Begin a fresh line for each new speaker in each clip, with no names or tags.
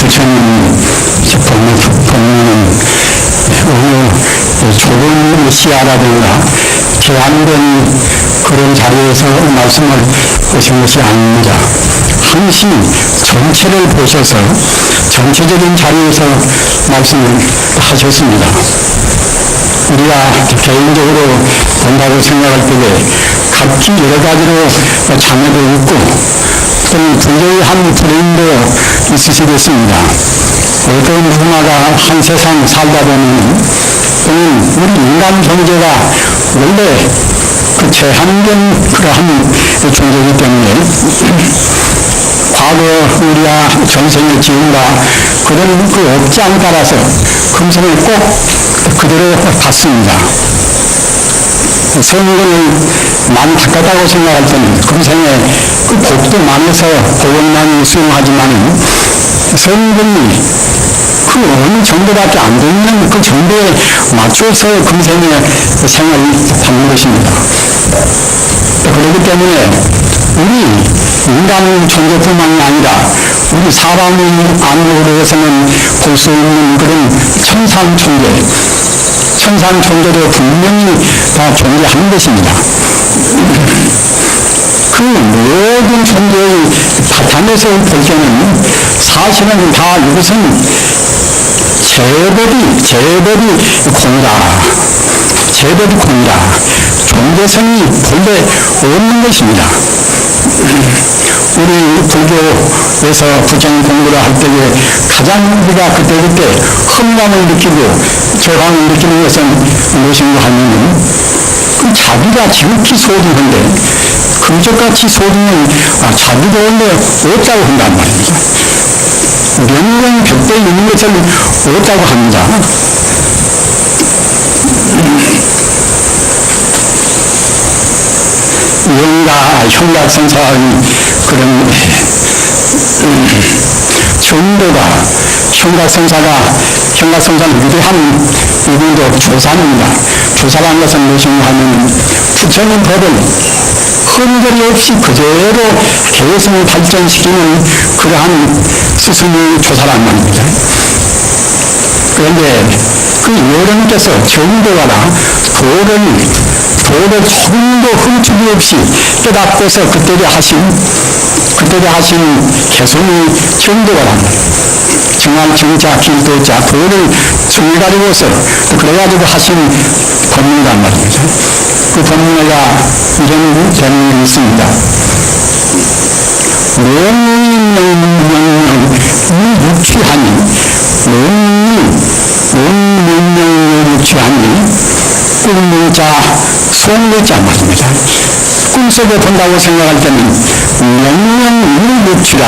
부처님 법문은 어느 좁은 시야라든가 제한된 그런 자리에서 말씀을 하신 것이 아닙니다. 항시 전체를 보셔서 전체적인 자리에서 말씀을 하셨습니다. 우리가 개인적으로 본다고 생각할 때에 각기 여러 가지로 장애도 있고 또는 부재한 불행도 있으시겠습니다. 어떤 누구나가 한 세상 살다 보면 또는 우리 인간 존재가 원래 그 제한된 그러한 존재이기 때문에 과거 우리가 전생의 지은가 그런 그 업장에 따라서 금생을 꼭 그대로 받습니다. 선근을 많이 바꿨다고 생각할 때는 금생에 그 복도 많아서 복을 수용하지만 선근이 그 어느 정도밖에 안 되는 그 정도에 맞춰서 금생에 생활을 받는 것입니다. 그렇기 때문에 우리 인간 존재뿐만이 아니라 우리 사람의 안목으로 해서는 볼 수 있는 그런 천상 존재도 분명히 다 존재하는 것입니다. 그 모든 존재의 바탕에서 볼 때는 사실은 다 이것은 제법이 공이다. 존재성이 본래 없는 것입니다. 우리 불교에서 부정 공부를 할 때에 가장 우리가 그때 험담을 느끼고 저항을 느끼는 것은 무엇인가 하면 그 자기가 지극히 소중한데 금쪽같이 소중한 자기도 원래 없다고 한단 말입니다. 명명백대에 있는 것을 없다고 합니다. 현각성사의 그런 정도가 현각성사는 위대한 이분도 조사입니다. 조사라는 것은 무엇인가 하면 부처님 법을 흔들이 없이 그대로 개성을 발전시키는 그러한 스승의 조사란 말입니다. 그런데 그 여러분께서 정도가라 도를 조금도 흠집이 없이 깨닫고서 그때에 하신 개성의 정도가랍니다. 정한 정자 길도자 도를 정가지고서 그래가지고 하신 법문이란 말입니다. 그 법문에가 이런 법문이 있습니다. 명명명명 유취하니 꿈문자 송문자 말입니다. 꿈속에 본다고 생각할 때는 명명유무취라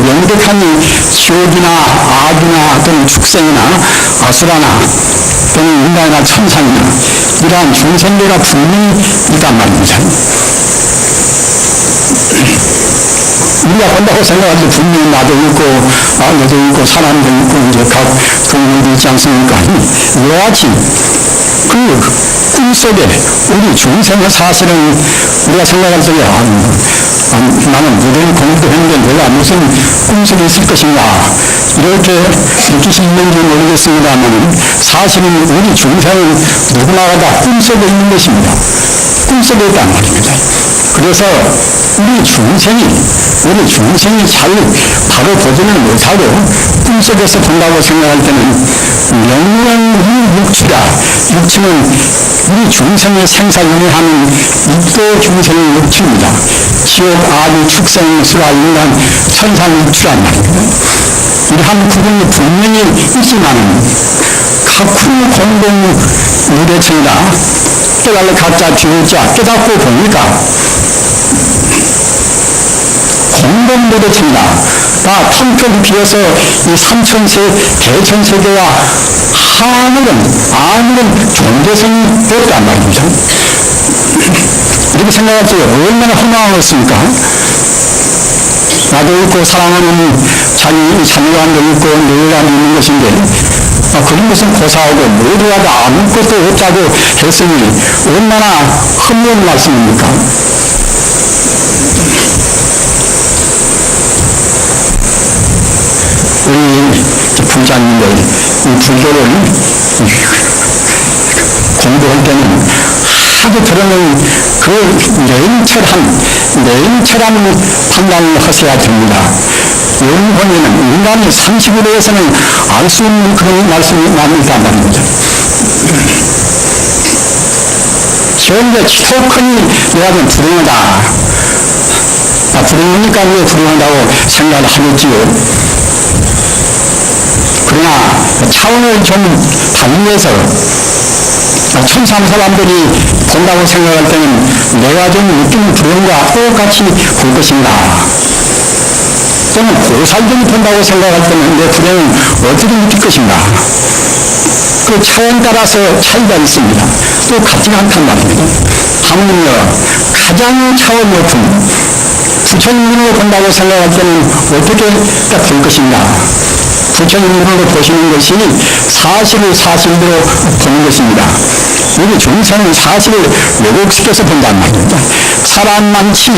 명백하니 지옥이나 악이나 또는 축생이나 아수라나 또는 인간이나 천상이나 이러한 중생들과 분명히 있단 말입니다. 우리가 본다고 생각할 때 분명히 나도 있고 너도 있고 사람도 있고 이제 각 동물도 있지 않습니까? 이와 같이 그 꿈속에 우리 중생의 사실은 우리가 생각할 때 나는 무대인 공부도 했는데 내가 무슨 꿈속에 있을 것인가 이렇게 느낄 수 있는지 모르겠습니다만 사실은 우리 중생은 누구나가 다 꿈속에 있는 것입니다. 꿈속에 있단 말입니다. 그래서 우리 중생이 잘 바로 보지는 못하고 꿈속에서 본다고 생각할 때는 명명유육취라 육취는 우리 중생의 생사윤회하는 육도 중생의 육취입니다. 지옥, 아비, 축생, 수라, 인간, 천상 육취란 말입니다. 이러한 구분이 분명히 있지만 각후 공동 무대층이다. 깨달을 가짜 비우자 깨닫고 보니까 공동무대층이다. 다 텅텅 비어서 이 삼천세 대천세계와 아무런 존재성이 없단 말입니다. 이렇게 생각할 때 얼마나 허망하겠습니까? 나도 있고 사랑하는 자기 자녀감도 있고 노예감도 있는 것인데 그런 것은 고사하고 모두가 다 아무것도 없다고 했으니 얼마나 흠모한 말씀입니까? 않는데 이 불교를 공부할 때는 하도 들으면 그 냉철한 판단을 하셔야 됩니다. 영혼에는 인간의 상식으로 해서는 알 수 없는 그런 말씀이 많이 있단 말입니다. 현재 혹하니 내가 좀 불행하다. 불행하니까 왜 불행하다고 생각을 하겠지요. 그러나 차원을 좀 달리해서 천상 사람들이 본다고 생각할 때는 내가 좀 느끼는 불행과 똑같이 볼 것인가. 또는 보살들이 본다고 생각할 때는 내 불행은 어떻게 느낄 것인가. 그 차원 따라서 차이가 있습니다. 또 같지가 않단 말입니다. 하물며 가장 차원 높은 부처님으로 본다고 생각할 때는 어떻게 딱 볼 것인가. 부처님으로 보시는 것이 사실을 사실대로 보는 것입니다. 우리 중생은 사실을 왜곡시켜서 본단 말입니다. 사람 많지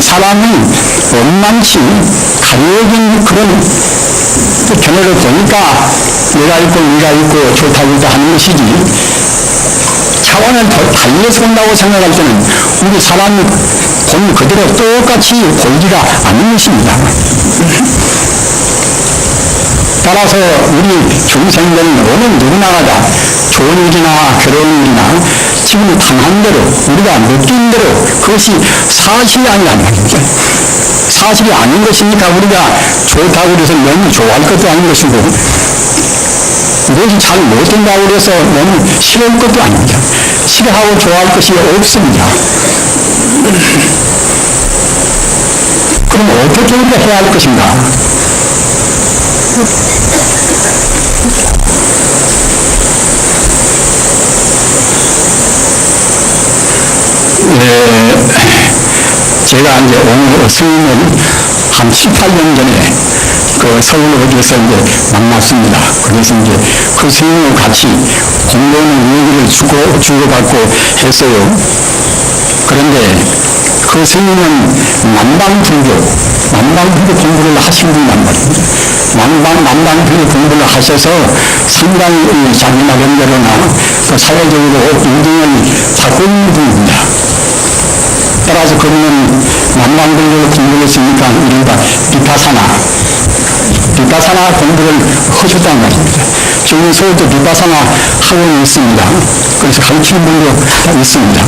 사람은 원만치 가려진 그런 견해를 보니까 내가 있고 네가 있고 좋다고 하는 것이지, 차원을 더 달리해서 본다고 생각할 때는 우리 사람이 본 그대로 똑같이 보이지가 않는 것입니다. 따라서 우리 중생들은 어느 누구나 다 좋은 일이나 괴로운 일이나 지금 당한 대로 우리가 느낀 대로 그것이 사실이 아니란 말입니다. 사실이 아닌 것이니까 우리가 좋다고 해서 너무 좋아할 것도 아닌 것이고, 이것이 잘 못된다고 해서 너무 싫어할 것도 아닙니다. 싫어하고 좋아할 것이 없습니다. 그럼 어떻게 우리가 해야 할 것인가? 제가 이제 오늘 스님을 한 18년 전에 그 서울 어디에서 이제 만났습니다. 그래서 이제 그 스님과 같이 공부하는 얘기를 주고받고 했어요. 그런데 그 스님은 남방불교 공부를 하신 분이란 말입니다. 남방불교 공부를 하셔서 상당히 자기 나름대로나 또 사회적으로 인정을 받고 있는 분입니다. 따라서 그분은 남방불교 공부를 했으니까 이른바 비파사나 공부를 하셨단 말입니다. 지금 서울도 비파사나 학원이 있습니다. 그래서 가르치는 분도 있습니다.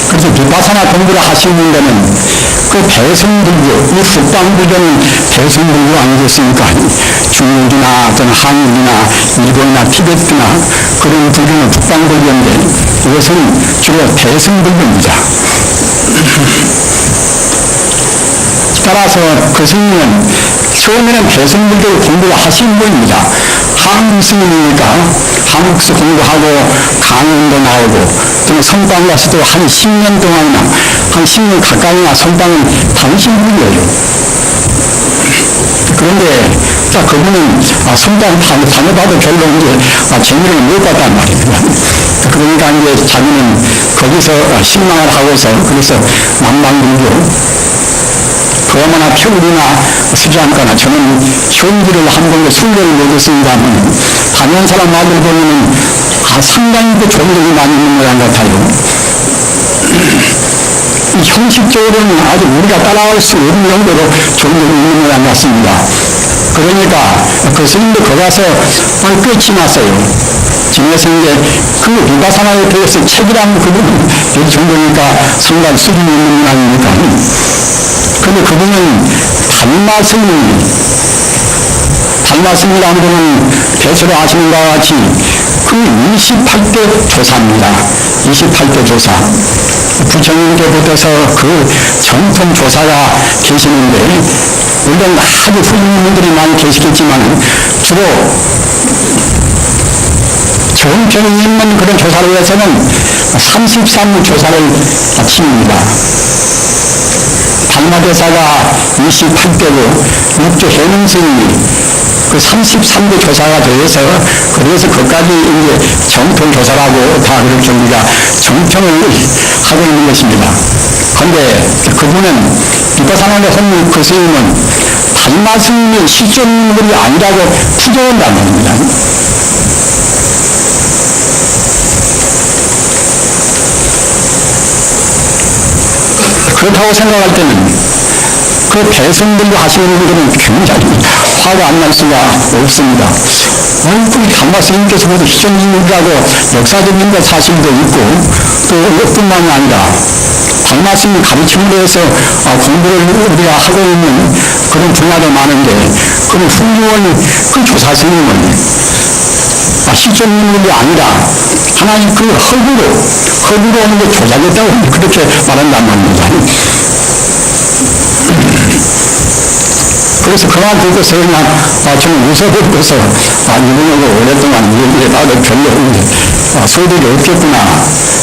그래서 비파사나 공부를 하시는 데는 그 대승불교, 이 북방불교는 대승불교 아니겠습니까? 중국이나 또는 한국이나 일본이나 티베트나 그런 불교는 북방불교인데 이것은 주로 대승불교입니다. 따라서 그 스님은 처음에는 대승불교 공부를 하신 분입니다. 한국 스님이니까 한국에서 공부하고 강원도 나오고 또 선방 가서도 한 10년 동안이나 한 10년 가까이나 선방을 다니신 분이에요. 그런데 그분은 선방 다녀봐도 별로 이제 재미를 못 봤단 말입니다. 그러니까 이제 자기는 거기서 신망을 하고서 그래서 남방불교 그러나 표울이나 쓰지 않거나 저는 현지를 한 번도 순례를 못했습니다만 다른 사람 말을 보면은 상당히 그 종족이 많이 있는 모양 같아요. 이 형식적으로는 아주 우리가 따라갈 수 없는 정도로 종족이 있는 모양 같습니다. 그러니까 그 스님도 거기 가서 꽤 지났어요. 지내서 이제 그 비파사나에 대해서 책이라는 그분은 이 정도니까 순간 수준이 있는 모양이니까. 그런데 그분은 달마스님이라는 분은 대체로 아시는 것과 같이 그 28대 조사입니다. 28대 조사. 부처님께부터서 그 정통 조사가 계시는데, 물론 아주 훌륭한 분들이 많이 계시겠지만 주로 정평이 있는 그런 조사를 위해서는 33 조사를 치릅니다. 달마대사가 28대고 육조 해능스님이 그 33대 조사가 되어서 그래서 그까지 이제 정통조사라고 다 그렇게 우리가 정평을 하고 있는 것입니다. 그런데 그분은 비파사나에 한 그 스님은 달마스님의 실존 인물이 아니라고 부정한단 말입니다. 그렇다고 생각할 때는 그 대성들도 하시는 분들은 굉장히 화가 안 날 수가 없습니다. 얼굴 달마스님께서 모두 실존 인물이라고 역사적인 사실도 있고 또 이것뿐만이 아니라 달마스님 가르침으로 해서 공부를 우리가 하고 있는 그런 분야도 많은데 그런 훌륭한 그 조사스님은 실존 인물이 아니라 하나님 그 허구로 오는 게 조작했다고 그렇게 말한단 말입니다. 그래서 그만 듣고서 그냥 좀 웃어버리고서 이분하고 오랫동안 얘기해 봐도 별로 소득이 없겠구나.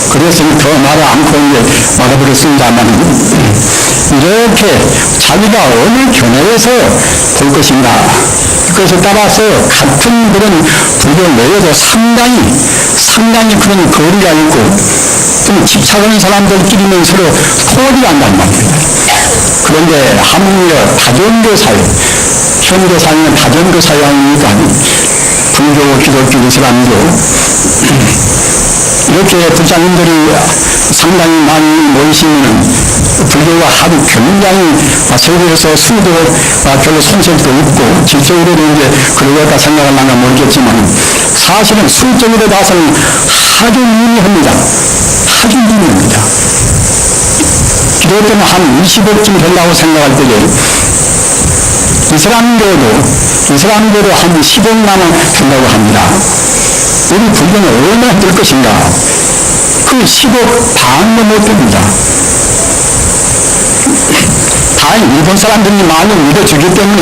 그래서 더 말을 않고 이제 말아버렸습니다만 이렇게 자기가 어느 견해에서 볼 것인가 그것에 따라서 같은 그런 불교 내에도 상당히 그런 거리가 있고 좀 집착하는 사람들끼리는 서로 토리가 한단 말입니다. 그런데 한국의 다전교 사회, 현대 사회는 다전교 사회 아닙니까? 불교, 기독교, 이슬람교 이렇게 부장님들이 상당히 많이 모이시면 불교가 하도 굉장히 세계에서 수도 별로 손색도 없고 질적으로도 이제 그러겠다 생각하려나 모르겠지만 사실은 수적으로 봐서는 아주 미미합니다. 아주 미미합니다. 기독교는 한 20억쯤 된다고 생각할 때에 이슬람교도 한 10억만 원 된다고 합니다. 우리 불교는 얼마나 될 것인가? 그 10억 반도 못 됩니다. 다행히 일본 사람들이 많이 믿어주기 때문에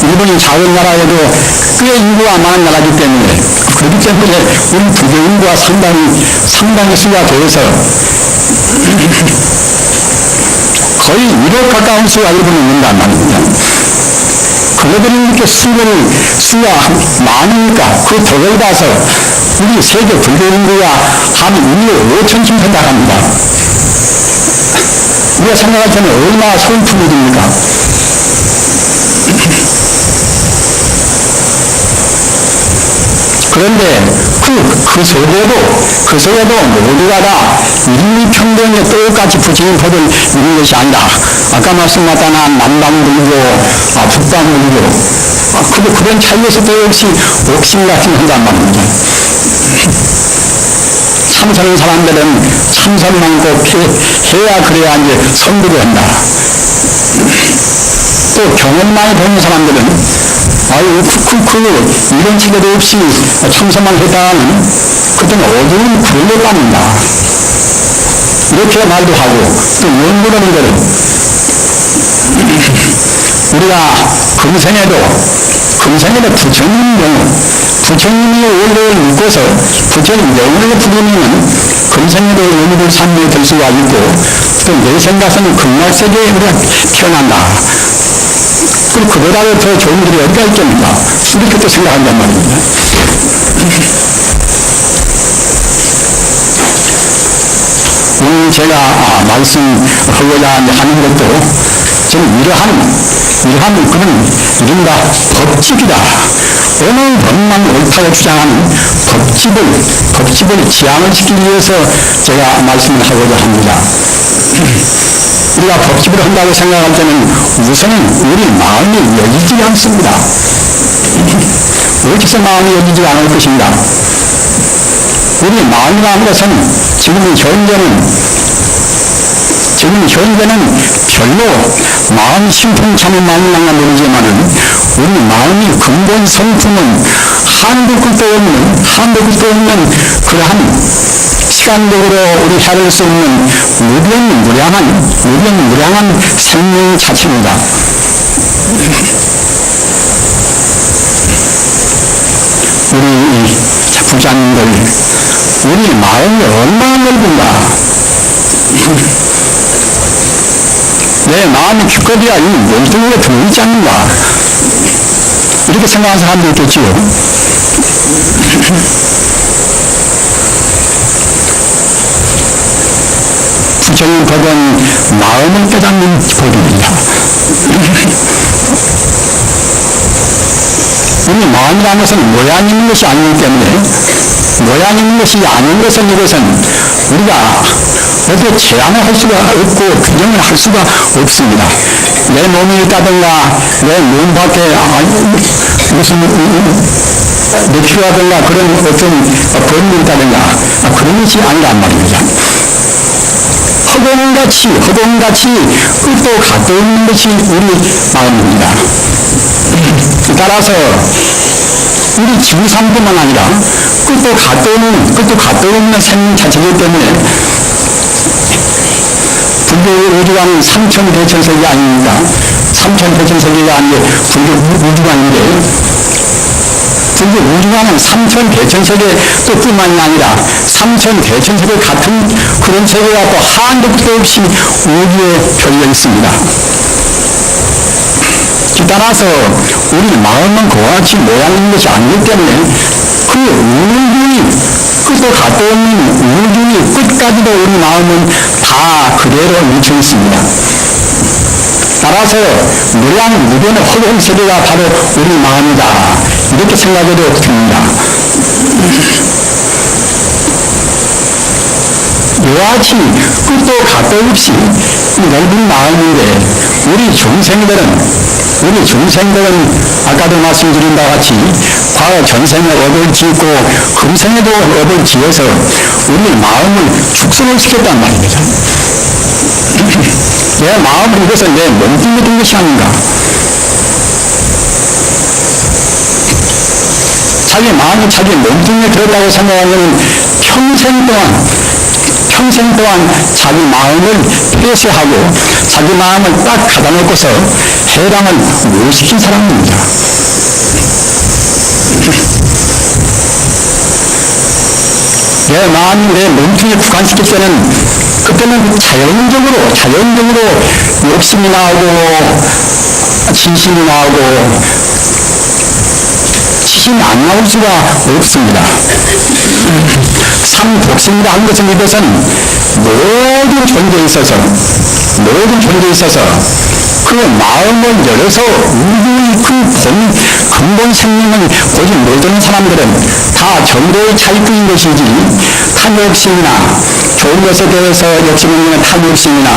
일본이 작은 나라에도 꽤 인구가 많은 나라이기 때문에 그렇기 때문에 우리 불교 인구가 상당히 수가 돼서 거의 1억 가까운 수가 일본에 있는단 말입니다. 그러더니 이렇게 수가 많으니까 그 덕을 봐서 우리 세계 불교 인구가 한 1억 5천쯤 된다고 합니다. 우리가 생각할 때는 얼마나 소인품이 됩니까? 그런데 그 속에도 모두가 다 인류평등에 똑같이 부처님 법을 이룬 것이 아니라 아까 말씀하셨던 남방불교, 북방불교 그런 차이에서도 역시 옥신각신 한단 말입니다. 참선하는 사람들은 참선만 꼭 해야 그래야 이제 선두를 한다. 또 경험 많이 보는 사람들은 이런 체계도 없이 참선만 했다가는 그때는 어두운 구원을 받는다. 이렇게 말도 하고 또 연구하는 것은 우리가 금생에도 부처님이 원래를 믿고서 부처님 영혼을 부르면 금생에도 의무를 삼게 될 수가 있고 또 내생 가서는 극락세계에 우리가 태어난다. 그리고 그보다도 더 좋은 길이 어디가 있겠는가 이렇게 또 생각한단 말입니다. 오늘 제가 말씀하고자 하는 것도 저는 이러한 그런 이른바 법칙이다. 어느 법만 옳다고 주장하는 법칙을 지향을 시키기 위해서 제가 말씀을 하고자 합니다. 우리가 법칙을 한다고 생각할 때는 우선은 우리 마음이 열리지 않습니다. 어디서 마음이 열리지 않을 것인가? 우리 마음이라는 것은 지금 현재는 별로 마음 심풍참을 많이 나가 모르지만은 우리 마음이 근본 성품은 한도 끝도 없는 그러한 시간적으로 우리 해낼 수 있는 무량한 생명 자체입니다. 우리 부자님들, 우리 마음이 얼마나 넓은가? 내 마음이 기껏이야 이 몸뚱이에 들어있지 않는가? 이렇게 생각하는 사람도 있겠지요. 부정적인 법은 마음을 깨닫는 법입니다. 우리 마음이라는 것은 모양 있는 것이 아니기 때문에 모양 있는 것이 아닌 것은 이것은 우리가 어떻게 제한을 할 수가 없고 규정을 할 수가 없습니다. 내 몸이 있다든가 내 몸 밖에 무슨 뇌피라든가 그런 어떤 범위 있다든가 그런 것이 아니란 말입니다. 허공같이 끝도 갓도 없는 것이 우리 마음입니다. 따라서 우리 지구상뿐만 아니라 끝도 갓도 없는 생명 자체이기 때문에 불교 우주관은 삼천대천세계 아닙니까? 삼천대천세계가 아니고 불교 우주관인데 불교 우주관은 삼천대천세계 뿐만이 아니라 삼천대천세계 같은 그런 세계가 또 한도 끝도 없이 우주에 펼려 있습니다. 따라서 우리 마음은 그와 같이 모양 있는 것이 아니기 때문에 그 우주의 끝도 갓도 없는 우주의 끝까지도 우리 마음은 다 그대로 묻혀 있습니다. 따라서 무량무변의 허공 세계가 바로 우리 마음이다 이렇게 생각해도 됩니다. 이와 같이 끝도 갓도 없이 넓은 마음인데 우리 중생들은 아까도 말씀드린 바와 같이 과거 전생에 업을 짓고 금생에도 업을 지어서 우리 마음을 축성을 시켰단 말입니다. 내 마음은 이것은 내 몸뚱이에 든 것이 아닌가. 자기 마음이 자기 몸뚱이에 들었다고 생각하면 평생 동안 자기 마음을 폐쇄하고 자기 마음을 딱 가다놓고서 해방을 못 시킨 사람입니다. 내 마음이 내 몸뚱이에 국한시킬 때는 그때는 자연적으로 욕심이 나오고 진심이 나오고 치심이 안 나올 수가 없습니다. 삼독생이라 하는 것은 이것은 모든 존재에 있어서 그 마음을 열어서 우주의 그 근본 생명을 보지 못하는 사람들은 다 정도의 차이뿐인 것이지 탐욕심이나 좋은 것에 대해서 욕심을 내는 탐욕심이나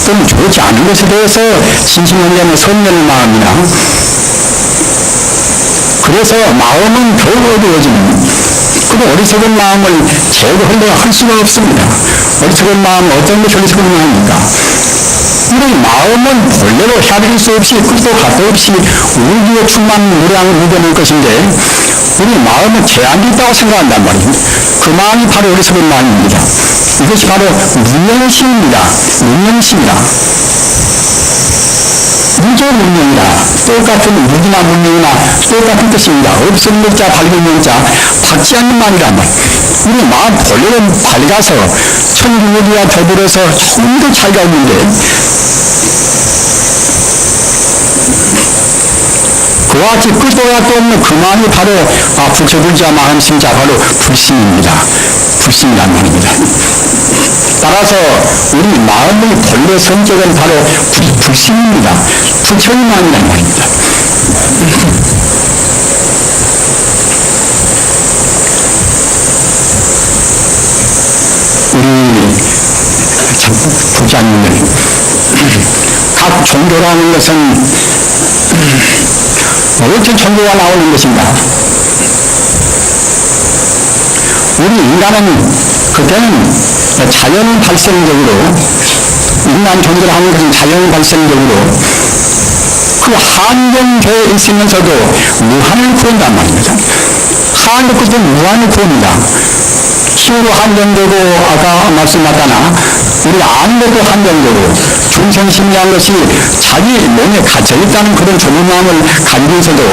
또는 좋지 않은 것에 대해서 진심을 내는 선멸의 마음이나 그래서 마음은 겨우 어두워지는 그리고 어리석은 마음을 제거하려고 할 수가 없습니다. 어리석은 마음은 어떤 것이 어리석은 마음입니까? 우리 마음은 본래로 헤아릴 수 없이 끝도 갓도 없이 우주에 충만한 무량무변일 것인데 우리 마음은 제한이 있다고 생각한단 말입니다. 그 마음이 바로 어리석은 마음입니다. 이것이 바로 문명심입니다. 무조문명이다. 똑같은 무기나 문명이나 똑같은 뜻입니다. 없은 문자, 밝은 문자, 받지 않는 말이란 말. 우리 마음 본래는 밝아서 천국우주와 더불어서 조금도 차이가 없는데 그와 같이 끝도 갓도 없는 그 마음이 바로 부처불자 마음심자 바로 불심이란 말입니다. 따라서 우리 마음의 본래 성격은 바로 불심입니다. 부처의 마음이란 말입니다. 우리 부자님들 각 종교라는 것은 어떤 종교가 나오는 것인가? 우리 인간은 그때는 자연 발생적으로 인간 존재를 하는 것은 자연 발생적으로 그 한정되어 있으면서도 무한을 구한단 말입니다. 한도 끝에 무한을 구합니다. 힘으로 한정되고 아까 말씀하셨다나 우리 안으로도 한정되고 중생심이라는 것이 자기 몸에 갇혀있다는 그런 좁은 마음을 가지고 있어도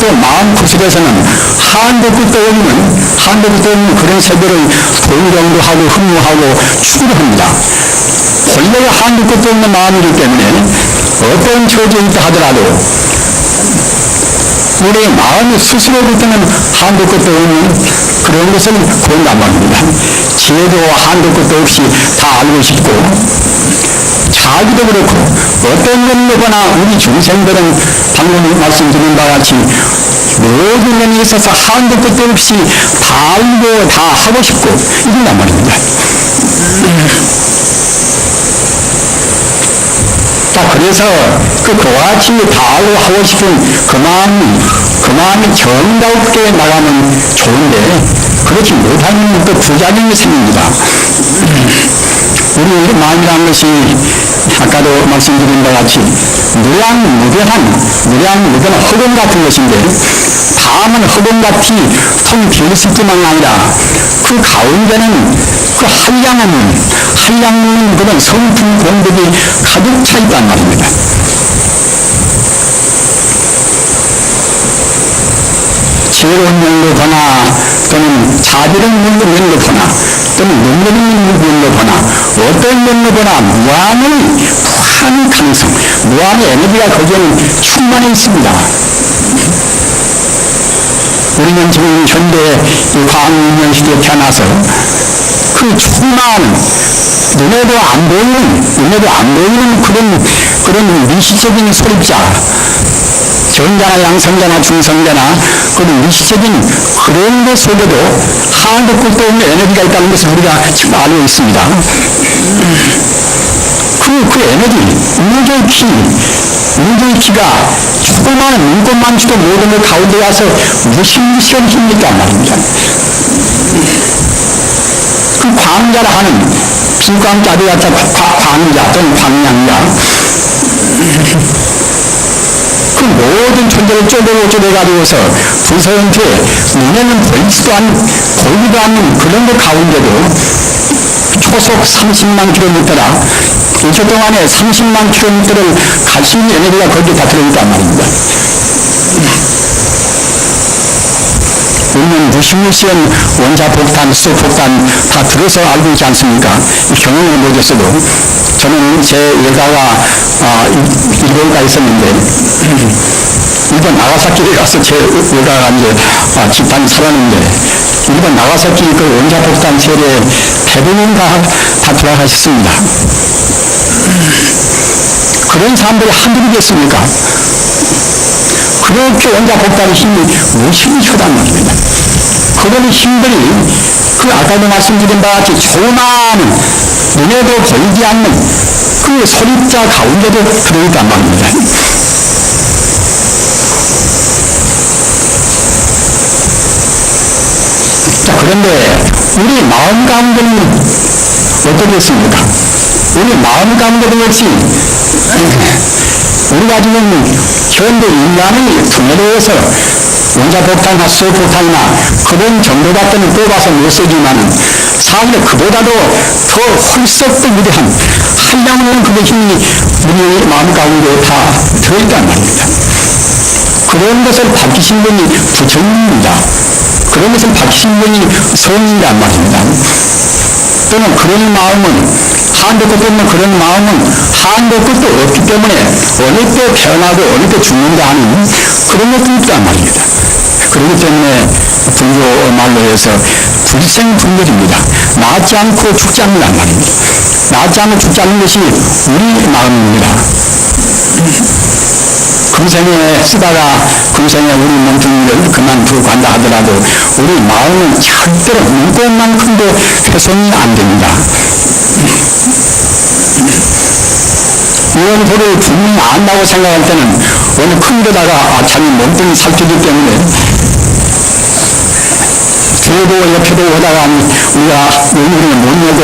또 마음 구실에서는 한도 끝도 없는 그런 세계를 동경도 하고 흠모하고 추구를 합니다. 본래가 한도 끝도 없는 마음이기 때문에 어떤 처지에 있다 하더라도 우리 마음이 스스로부터는 한도 끝도 없는 그런 것을 본단 말입니다. 지혜도 한도 끝도 없이 다 알고 싶고, 자기도 그렇고, 어떤 면을 보나 우리 중생들은 방금 말씀드린 바와 같이 모든 면에 있어서 한도 끝도 없이 다 알고 다 하고 싶고 이런단 말입니다. 자, 그래서 그와 같이 다 알고 하고 싶은 그 마음이 정답게 나가면 좋은데, 그렇지 못하면 또 부작용이 생깁니다. 우리 마음이라는 것이 아까도 말씀드린 것 같이 무량무변한 흑원 같은 것인데, 다만 흑원같이 텅 비었을 뿐만 아니라 그 가운데는 그 한량한 그런 성품 공덕이 가득 차 있단 말입니다. 지혜로운 면도 보나, 또는 자비로운 면도 보나, 또는 능력 있는 면도 보나, 어떤 면도 보나 무한한 가능성, 무한의 에너지가 거기에는 충만해 있습니다. 우리는 지금 현대 과학문명 시대에 태어나서 그 충만한 눈에도 안 보이는 그런 미시적인 소립자, 전자나 양성자나 중성자나 그런 미시적인 그런 것 속에도 한도 끝도 없는 에너지가 있다는 것을 우리가 지금 알고 있습니다. 그 에너지, 우주의 키가 조그마한 눈꽃만치도 모든 것 가운데 와서 무시무시한 힘이니까 말입니다. 그 광자라 하는 비광자도 같아 광자 또는 광량자, 그 모든 존재를 쪼개가지고서 부서한테 눈에는 보이지도 않는 그런 것 가운데도 초속 30만 킬로미터라 1초 동안에 30만 킬로미터를 갈 수 있는 에너지가 거기에 다 들어있단 말입니다. 우리는 무시무시한 원자폭탄, 수소폭탄 다 들어서 알고 있지 않습니까? 경험을 못했어도 저는 제 외가가 일본 가 있었는데, 일본 나가사키에 가서 제 외가가 이제 집단이 살았는데, 일본 나가사키 그 원자폭탄 세례 대부분 다 돌아가셨습니다. 그런 사람들이 한둘이겠습니까? 그렇게 원자폭탄의 힘이 무시무시하단 말입니다. 그런 힘들이 그 아까도 말씀드린 바와 같이 조그마한 눈에도 보이지 않는 그 소립자 가운데도 들어있단 말입니다. 자, 그런데 우리 마음 가운데는 어떻겠습니까? 우리 마음 가운데도 역시 우리가 지금 현대 인간의 분열에서 원자폭탄이나 수소폭탄이나 그런 정도 같은 뽑아서 못 쓰지만 사실은 그보다도 더 훨씬 더 위대한 한량없는 그의 힘이 우리 마음 가운데 다 들어있단 말입니다. 그런 것을 밝히신 분이 부처님입니다. 그런 것을 밝히신 분이 성인이란 말입니다. 또는 그런 마음은 한도 끝도 없는 그런 마음은 한도 끝도 없기 때문에 어느 때 태어나고 어느 때 죽는다 하는 그런 것도 있단 말입니다. 그렇기 때문에 불교 말로 해서 불생불멸입니다. 낫지 않고 죽지 않는단 말입니다. 낫지 않고 죽지 않는 것이 우리 마음입니다. 금생에 쓰다가 금생에 우리 몸뚱이를 그만두고 간다 하더라도 우리 마음은 절대로 눈꽃만큼도 훼손이 안 됩니다. 이런 소리를 분명히 안다고 생각할 때는 어느 큰 데다가 자기 몸뚱이 살피기 때문에 뒤에도 옆에도 오다가 우리가 우리는 못 내고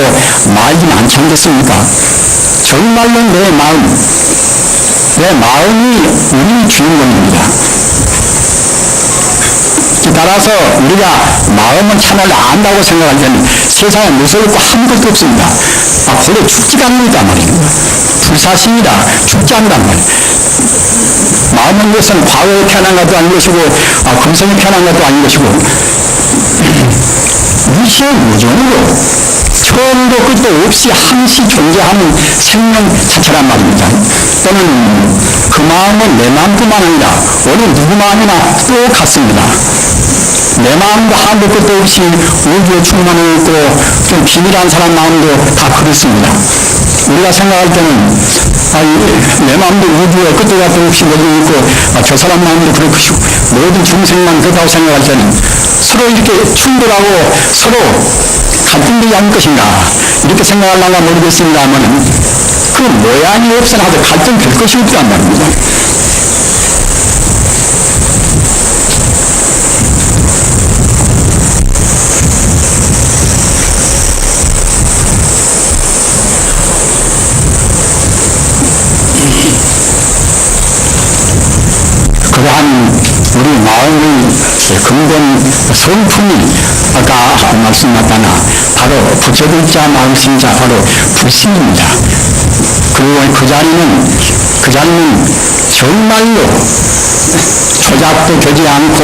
말진 않지 않겠습니까? 정말로 내 마음이 우리 주인공입니다. 따라서 우리가 마음은 참말로 안다고 생각할 때는 세상에 무서울 거 아무것도 없습니다. 본래 죽지가 않는단 말입니다. 불사십니다. 죽지 않는단 말이에요. 마음은 것은 과거에 태어난 것도 아닌 것이고 금생에 태어난 것도 아닌 것이고 최우정으로 처음도 끝도 없이 항시 존재하는 생명 자체란 말입니다. 또는 그 마음은 내 마음뿐만 아니라 어느 누구 마음이나 똑같습니다. 내 마음도 한도 끝도 없이 우주에 충만해 있고 좀 비밀한 사람 마음도 다 그렇습니다. 우리가 생각할 때는 내 마음도 우주에 끝도 같도 없이 열려 있고 저 사람 마음도 그렇고 모든 중생만 그렇다고 생각할 때는 서로 이렇게 충돌하고 서로 갈등되지 않을 것인가 이렇게 생각하려나 모르겠습니다만 그 모양이 없어나 하도 갈등될 것이 없단 말입니다. 그러한 우리 마음의 근본 성품이 아까 말씀하셨다나 바로 부처들자 마음심자 바로 불신입니다. 그리고 그 자리는 정말로 조작도 되지 않고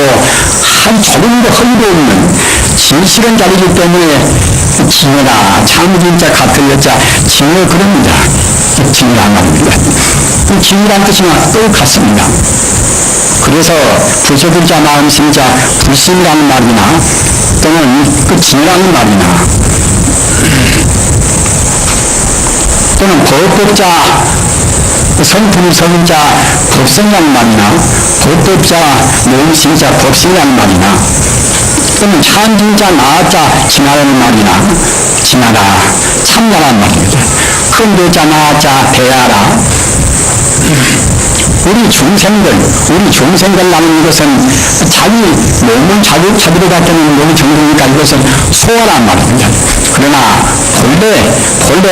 한 조금도 허리도 없는 진실한 자리이기 때문에 징어라 참진자 같은 여자 징어 그럽니다. 징어란 말입니다. 그 징어란 뜻이나 똑같습니다. 그래서 부처들자 마음심자 불신이라는 말이나 또는 그 징이라는 말이나 또는 법법자 성품성자 법성이라는 말이나 법법자 마음심자 법성이라는 말이나 또는 참진자 나자 진하라는 말이나 진하라 참나라는 말입니다. 큰 도자 나자 대하라 우리 중생들라는 것은 자기 몸은 자기로 갖다는 몸이 정도니까 이것은 소화란 말입니다. 그러나 본래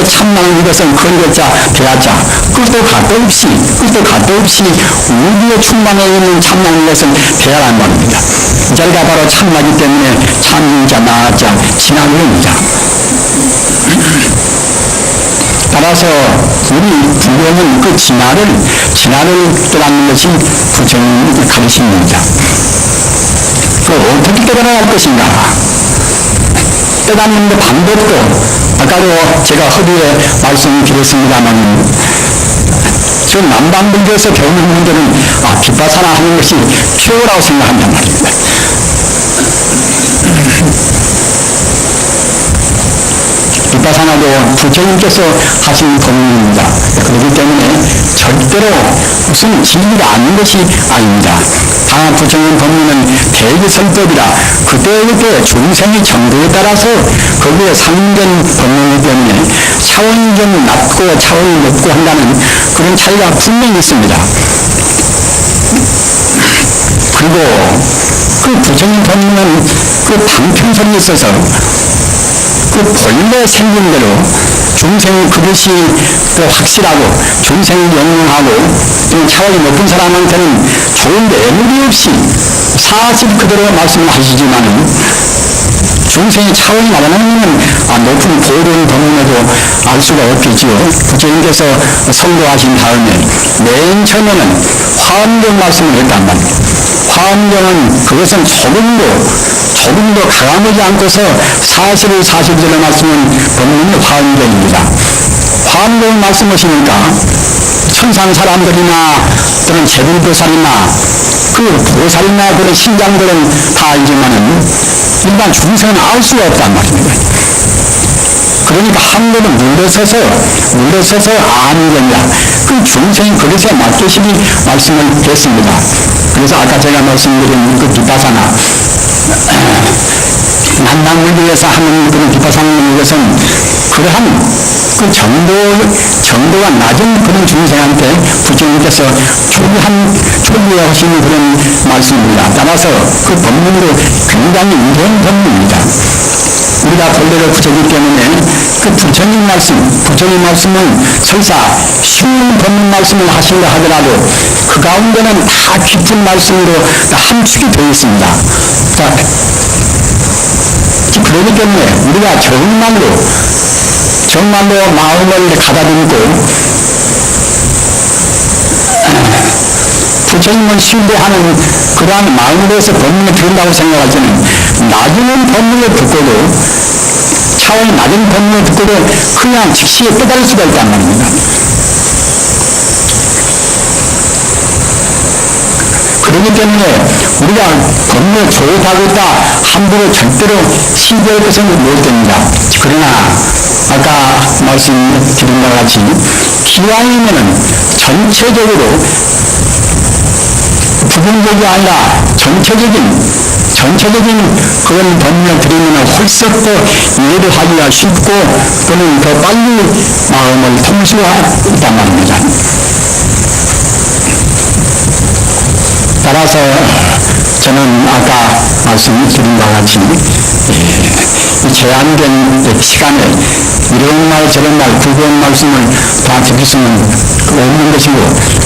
참나는 이것은 큰 것자 대하자 끝도 갓도 없이 우주에 충만해 있는 참나는 것은 대하란 말입니다. 이 자리가 바로 참나기 때문에 참인자 나자 진하입니다. 따라서 우리 불교는 그 진화를 깨닫는 것이 부처님의 가르침입니다. 어떻게 깨달아야 할 것인가? 깨닫는 그 방법도 아까도 제가 허리에 말씀드렸습니다만 저 남방불교에서 배우는 분들은 비파사나 하는 것이 최고라고 생각한단 말입니다. 비파사나도 부처님께서 하신 법문입니다. 그렇기 때문에 절대로 무슨 진리가 아닌 것이 아닙니다. 다만 부처님 법문은 대기설법이라 그때그때 중생의 정도에 따라서 거기에 상된 법문이기 때문에 차원이 좀 낮고 차원이 높고 한다는 그런 차이가 분명히 있습니다. 그리고 그 부처님 법문은 그 방편성이 있어서 그 본래 생긴 대로 중생 그것이 더 확실하고 중생이 영롱하고 좀 차원이 높은 사람한테는 좋은 애무리 없이 사실 그대로 말씀을 하시지만은 중생의 차원이 나가는 높은 고른 법문에도 알 수가 없겠지요. 부처님께서 선고하신 다음에 맨 처음에는 화엄경 말씀을 했단 말이에요. 화엄경은 그것은 조금도 가감하지 않고서 사실대로 말씀은 법문이 화엄경입니다. 화엄경 말씀하시니까 천상 사람들이나 또는 제불보살이나 그 보살이나 그런 신장들은 다 알지만은 일반 중생은 알 수가 없단 말입니다. 그러니까 한 번은 물러서서 아는 겁니다. 그 중생이 그릇에 맡기시기 말씀을 했습니다. 그래서 아까 제가 말씀드린 그 비파사나 남방불교에서 하는 그런 비파사나는 것은 그러한 그 정도가 낮은 그런 중생한테 부처님께서 초기에 하시는 그런 말씀입니다. 따라서 그 법문도 굉장히 위대한 법문입니다. 우리가 본래로 부처이기 때문에 그 부처님 말씀은 설사 쉬운 법문 말씀을 하신다 하더라도 그 가운데는 다 깊은 말씀으로 함축이 되어 있습니다. 자, 그렇기 때문에 우리가 정말로 마음을 가다듬고 부처님을 신뢰하는 그러한 마음으로서 법문을 들은다고 생각할 때는 낮은 법문을 듣고도 차원이 낮은 법문을 듣고도 그냥 즉시 깨달을 수가 있단 말입니다. 그렇기 때문에 우리가 법문을 좋다고 했다 함부로 절대로 시비할 것은 못 됩니다. 그러나 아까 말씀드린 것 같이 기왕이면은 전체적으로 부분적이 아니라 전체적인 그런 법문을 들으면 훨씬 더 이해를 하기가 쉽고 또는 더 빨리 마음을 통할 수가 있단 말입니다. 따라서 저는 아까 말씀드린 바와 같이 이 제한된 시간에 이런 말 저런 말 그런 말씀을 다 드릴 수는 없는 것이고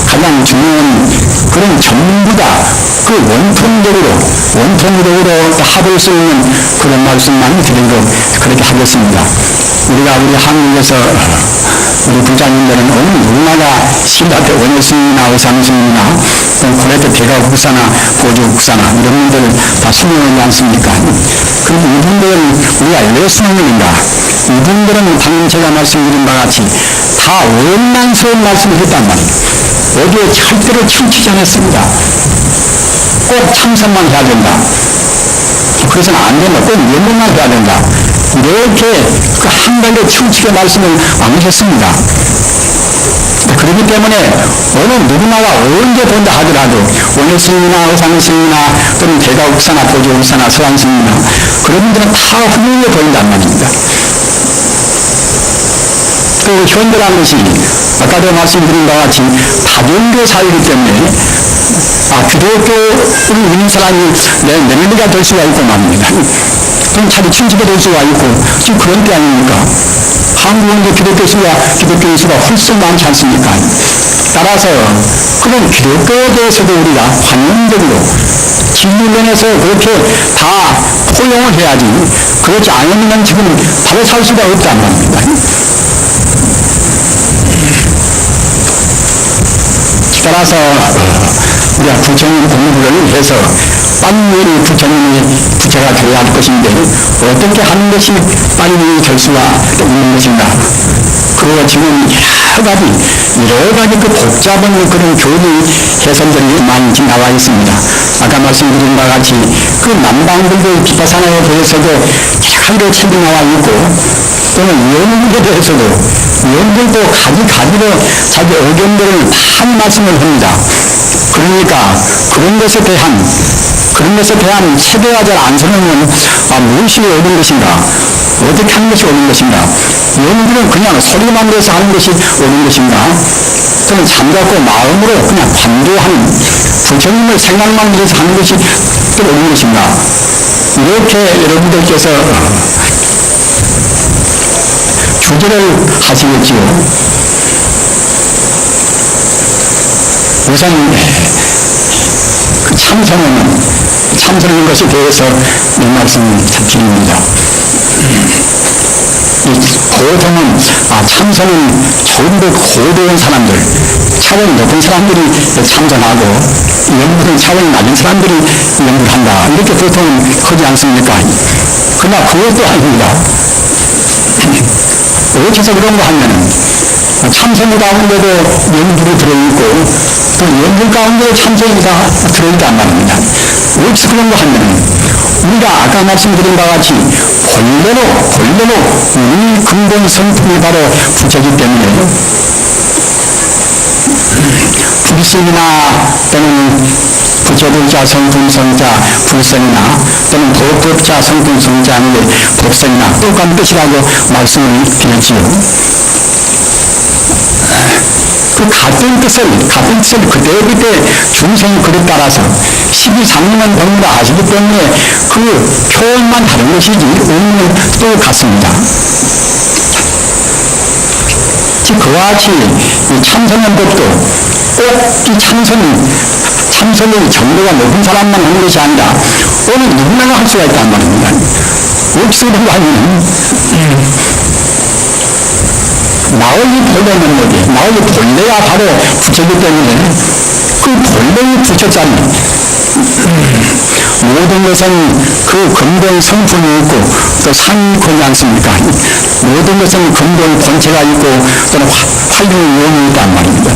가장 중요한 그런 전부 다 그 원통적으로 합을 수 있는 그런 말씀만 드리도록 그렇게 하겠습니다. 우리 한국에서 우리 부장님들은 어느 누구나가 신라대 원효스님이나 의상스님이나 고려대 대가국사나 보조국사나 이런 분들 다 수명하지 않습니까? 그런데 이분들은 우리가 왜 수명인가? 이분들은 방금 제가 말씀드린 바와 같이 다 원만스러운 말씀을 했단 말이에요. 어디에 절대로 치우치지 않았습니다. 꼭 참선만 해야 된다. 그래서는 안 된다. 꼭 명문만 해야 된다. 이렇게 그 한 가지로 치우치게 말씀을 안 하셨습니다. 그렇기 때문에 어느 누구나가 언제 본다 하더라도 원효스님이나 의상스님이나 또는 대가국사나 보조국사나 서안스님이나 그런 분들은 다 훌륭해 보인단 말입니다. 또 현대라는 것이 아까도 말씀드린 바와 같이 다종교 사회이기 때문에 기독교를 믿는 사람이 내 며느리가 될 수가 있고 말입니다. 그럼 자기 친지가 될 수가 있고 지금 그런 때 아닙니까? 한국은 기독교 수가 훨씬 많지 않습니까? 따라서 그런 기독교에 대해서도 우리가 관용적으로 진리면에서 그렇게 다 포용을 해야지 그렇지 않으면 지금 바로 살 수가 없단 말입니다. 따라서 우리가 부처님 공부를 해서 빨리 부처님이 부처가 되어야 할 것인데 어떻게 하는 것이 빨리 될 수가 있는 것인가? 그리고 지금 여러 가지 그 복잡한 그런 교리 개선들이 많이 나와 있습니다. 아까 말씀드린 바와 같이 그 남방불교 비파사나에 대해서도 여러 가지 책이 나와 있고 또는 연구에 대해서도 연구도 가지로 자기 의견들을 많이 말씀을 합니다. 그러니까 그런 것에 대한 체계가 잘 안 서면 무엇이 옳은 것인가? 어떻게 하는 것이 옳은 것인가? 연구는 그냥 소리만 내서 하는 것이 옳은 것인가? 또는 잠자코 마음으로 그냥 관조하는 부처님을 생각만 해서 하는 것이 또 옳은 것인가? 이렇게 여러분들께서 주제를 하시겠지요. 우선 그 참선하는 것에 대해서 이 말씀을 드립니다. 보통은 참선은 전부 고도한 사람들, 차원이 높은 사람들이 참선하고 연구는 차원이 낮은 사람들이 연구를 한다. 이렇게 보통은 하지 않습니까? 그러나 그것도 아닙니다. 어째서 그런 거 하면은 참선 가운데도 연구로 들어있고 또 연구 가운데 참선이 다 들어있단 말입니다. 어째서 그런 거 하면은 우리가 아까 말씀드린 바와 같이 본래로 우리 근본 성품이 바로 부처이기 때문에 불신이나 또는 부처불자 성품성자 불성이나 또는 도법자 성품성자의 법성이나 똑같은 뜻이라고 말씀을 드렸지요. 그 같은 뜻을 그때 중생 그릇 따라서 12상님은 법문을 아시기 때문에 그 표현만 다른 것이지 의미는 똑같습니다. 그와 같이 이 참선한 법도 꼭 이 참선의 정도가 높은 사람만 하는 것이 아니라 어느 누구나 할 수가 있단 말입니다. 어디서 그런 거 아니면 나의 본래는 나의 본래가 바로 부처이기 때문에 그 본래의 부처자리 모든 것은 그 근본 성품이 있고 또 상이 있지 않습니까? 모든 것은 근본 본체가 있고 또는 활용의 용이 있단 말입니다.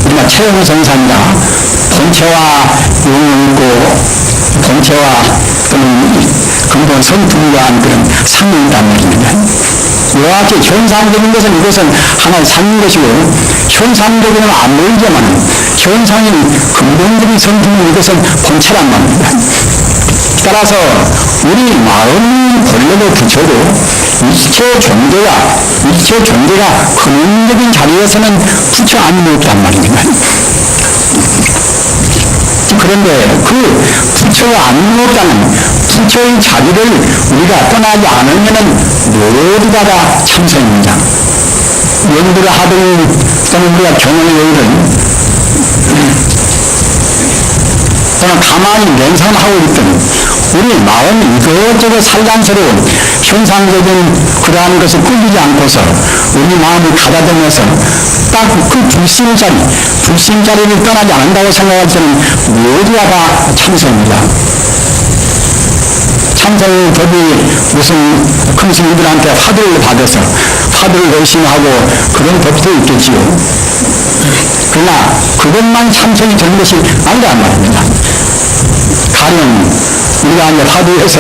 우리가 체험성사입니다. 본체와 용이 있고 본체와 또는 근본 성품과 한 그런 상이 있단 말입니다. 이와 같이 현상적인 것은 이것은 하나의 상인 것이고 현상적으로는 안 보이지만 현상인 근본적인 성품은 이것은 본체란 말입니다. 따라서 우리 마음이 본래도 부처고 일체 존재가 근원적인 자리에서는 부처 아니면 없단 말입니다. 그런데 그 부처가 아니면 없다는 부처의 자리를 우리가 떠나지 않으면 모두 다 참선입니다. 연구를 하든 또는 우리가 경험을 외우든 또는 가만히 맹상하고 있든 우리 마음이 이것저것 산란스러운 현상적인 그러한 것을 끌리지 않고서 우리 마음을 가다듬어서 딱 그 불심자리를 떠나지 않는다고 생각할 때는 모두가 다 참선입니다. 참선의 법이 무슨 큰 스님들한테 화두를 받아서 화두를 열심히 하고 그런 법도 있겠지요. 그러나 그것만 참선이 되는 것이 아니란 말입니다. 가령 우리가 이제 화두에서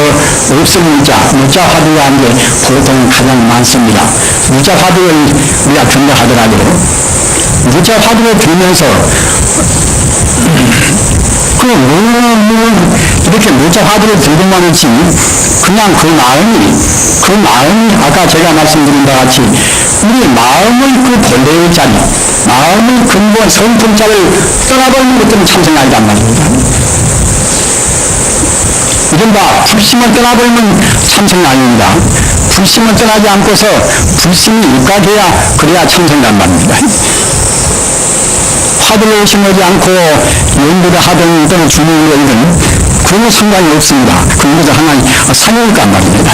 없은 무자 화두가 이제 보통 가장 많습니다. 무자 화두를 우리가 경험하더라도 무자 화두를 들으면서 이렇게 무자 화두를 들고만 있지 그냥 그 마음이 아까 제가 말씀드린 바와 같이 우리 마음의 그 본래의 자리, 마음의 근본 성품 자리를 떠나버리는 것들은 참선이 아니란 말입니다. 이른바 불심을 떠나버리면 참선이 아닙니다. 불심을 떠나지 않고서 불심이 육각해야 그래야 참선이란 말입니다. 화두를 의심하지 않고 연구를 하든 또는 주문을 하든 그런 상관이 없습니다. 그런 것은 하나의 상효일까 말입니다.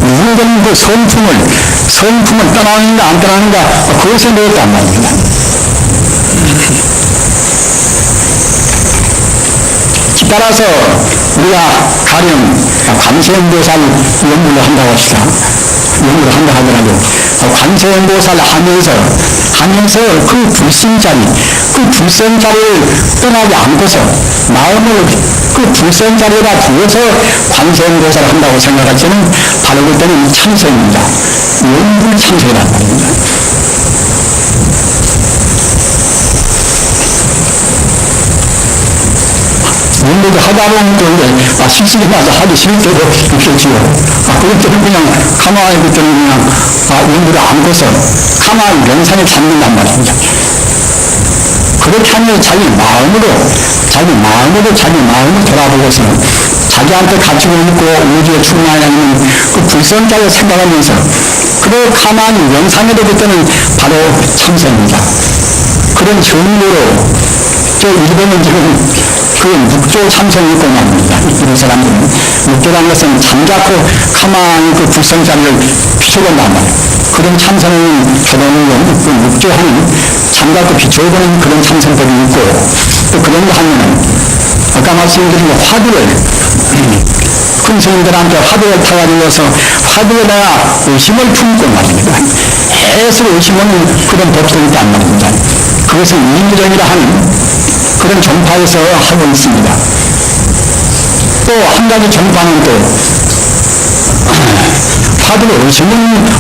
누군가는 그 성품을 떠나는가 안 떠나는가 그것에 되었단 말입니다. 따라서 우리가 가령 관세음보살 연구를 한다고 합시다. 연구를 한다 하더라도 관세음보살 하면서 그 불심자리, 그 불성자리를 떠나지 않고서 마음을 그 불성자리에다 두어서 관세음보살을 한다고 생각할 때는 바로 그때는 참선입니다. 연불 참선이란 말입니다. 연구를 하다 보면 또 이제 실수가 나서 하기 싫을 때도 있겠지요. 그것들은 그냥 가만히 그때는 그냥 연구를 안고서 가만히 명상에 잡는단 말입니다. 그렇게 하면 자기 마음으로 돌아보고서 자기한테 가지고 있고 우주에 충만하지 않는 그 불성자를 생각하면서 그리고 가만히 명상해도 그때는 바로 참선입니다. 그런 정도로 일본은 지금 그 묵조 참선이 있고 말입니다. 이런 사람들은 묵조라는 것은 잠자코 가만히 그 불성자리를 비춰본단 말이에요. 그런 참선은 저는 그 묵조하는 잠자코 비춰보는 그런 참선법이 있고 또 그런 거 하면은 아까 말씀드린 화두를 큰 스님들한테 화두를 타가지고서 화두에다가 의심을 품고 말입니다. 계속 의심하는 그런 법들이 있단 말입니다. 그것은 인정이라 하는 그런 종파에서 하고 있습니다. 또 한 가지 종파는 또 화두를 의심은